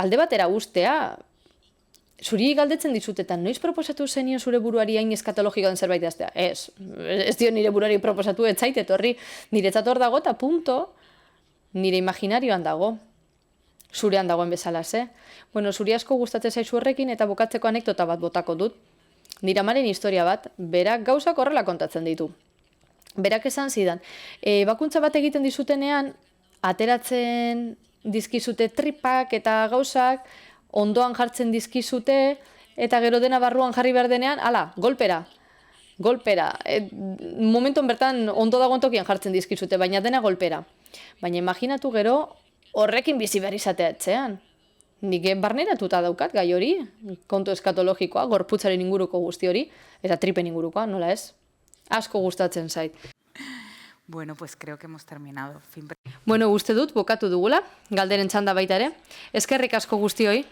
alde batera ustea, zuri galdetzen dizutetan, noiz proposatu zenio zure buruari hain eskatologikoan zerbait idaztea? Ez dio nire buruari proposatu, ez zait, etorri, niretzat hor dago, eta punto, nire imaginarioan dago. Zurean dagoen bezala, ze? Zuri asko gustatzen zaizu horrekin eta bukatzeko anekdota bat botako dut. Nire amaren historia bat, berak gauzak horrela kontatzen ditu. Berak esan zidan, bakuntza bat egiten dizutenean, ateratzen dizkizute tripak eta gauzak, ondoan jartzen dizkizute, eta gero dena barruan jarri behar denean, golpera. Momenton bertan ondo dagoen tokian jartzen dizkizute, baina dena golpera. Baina imaginatu gero, horrekin bizi behar izatea etxean. Nik barneratuta daukat gai hori, kontu eskatologikoa, gorputzaren inguruko guzti hori, eta tripen ingurukoa, nola ez? Asko gustatzen zait. Pues creo que hemos terminado. Uste dut, bukatu dugula, galderen txanda baita ere. Eskerrik asko guztioi.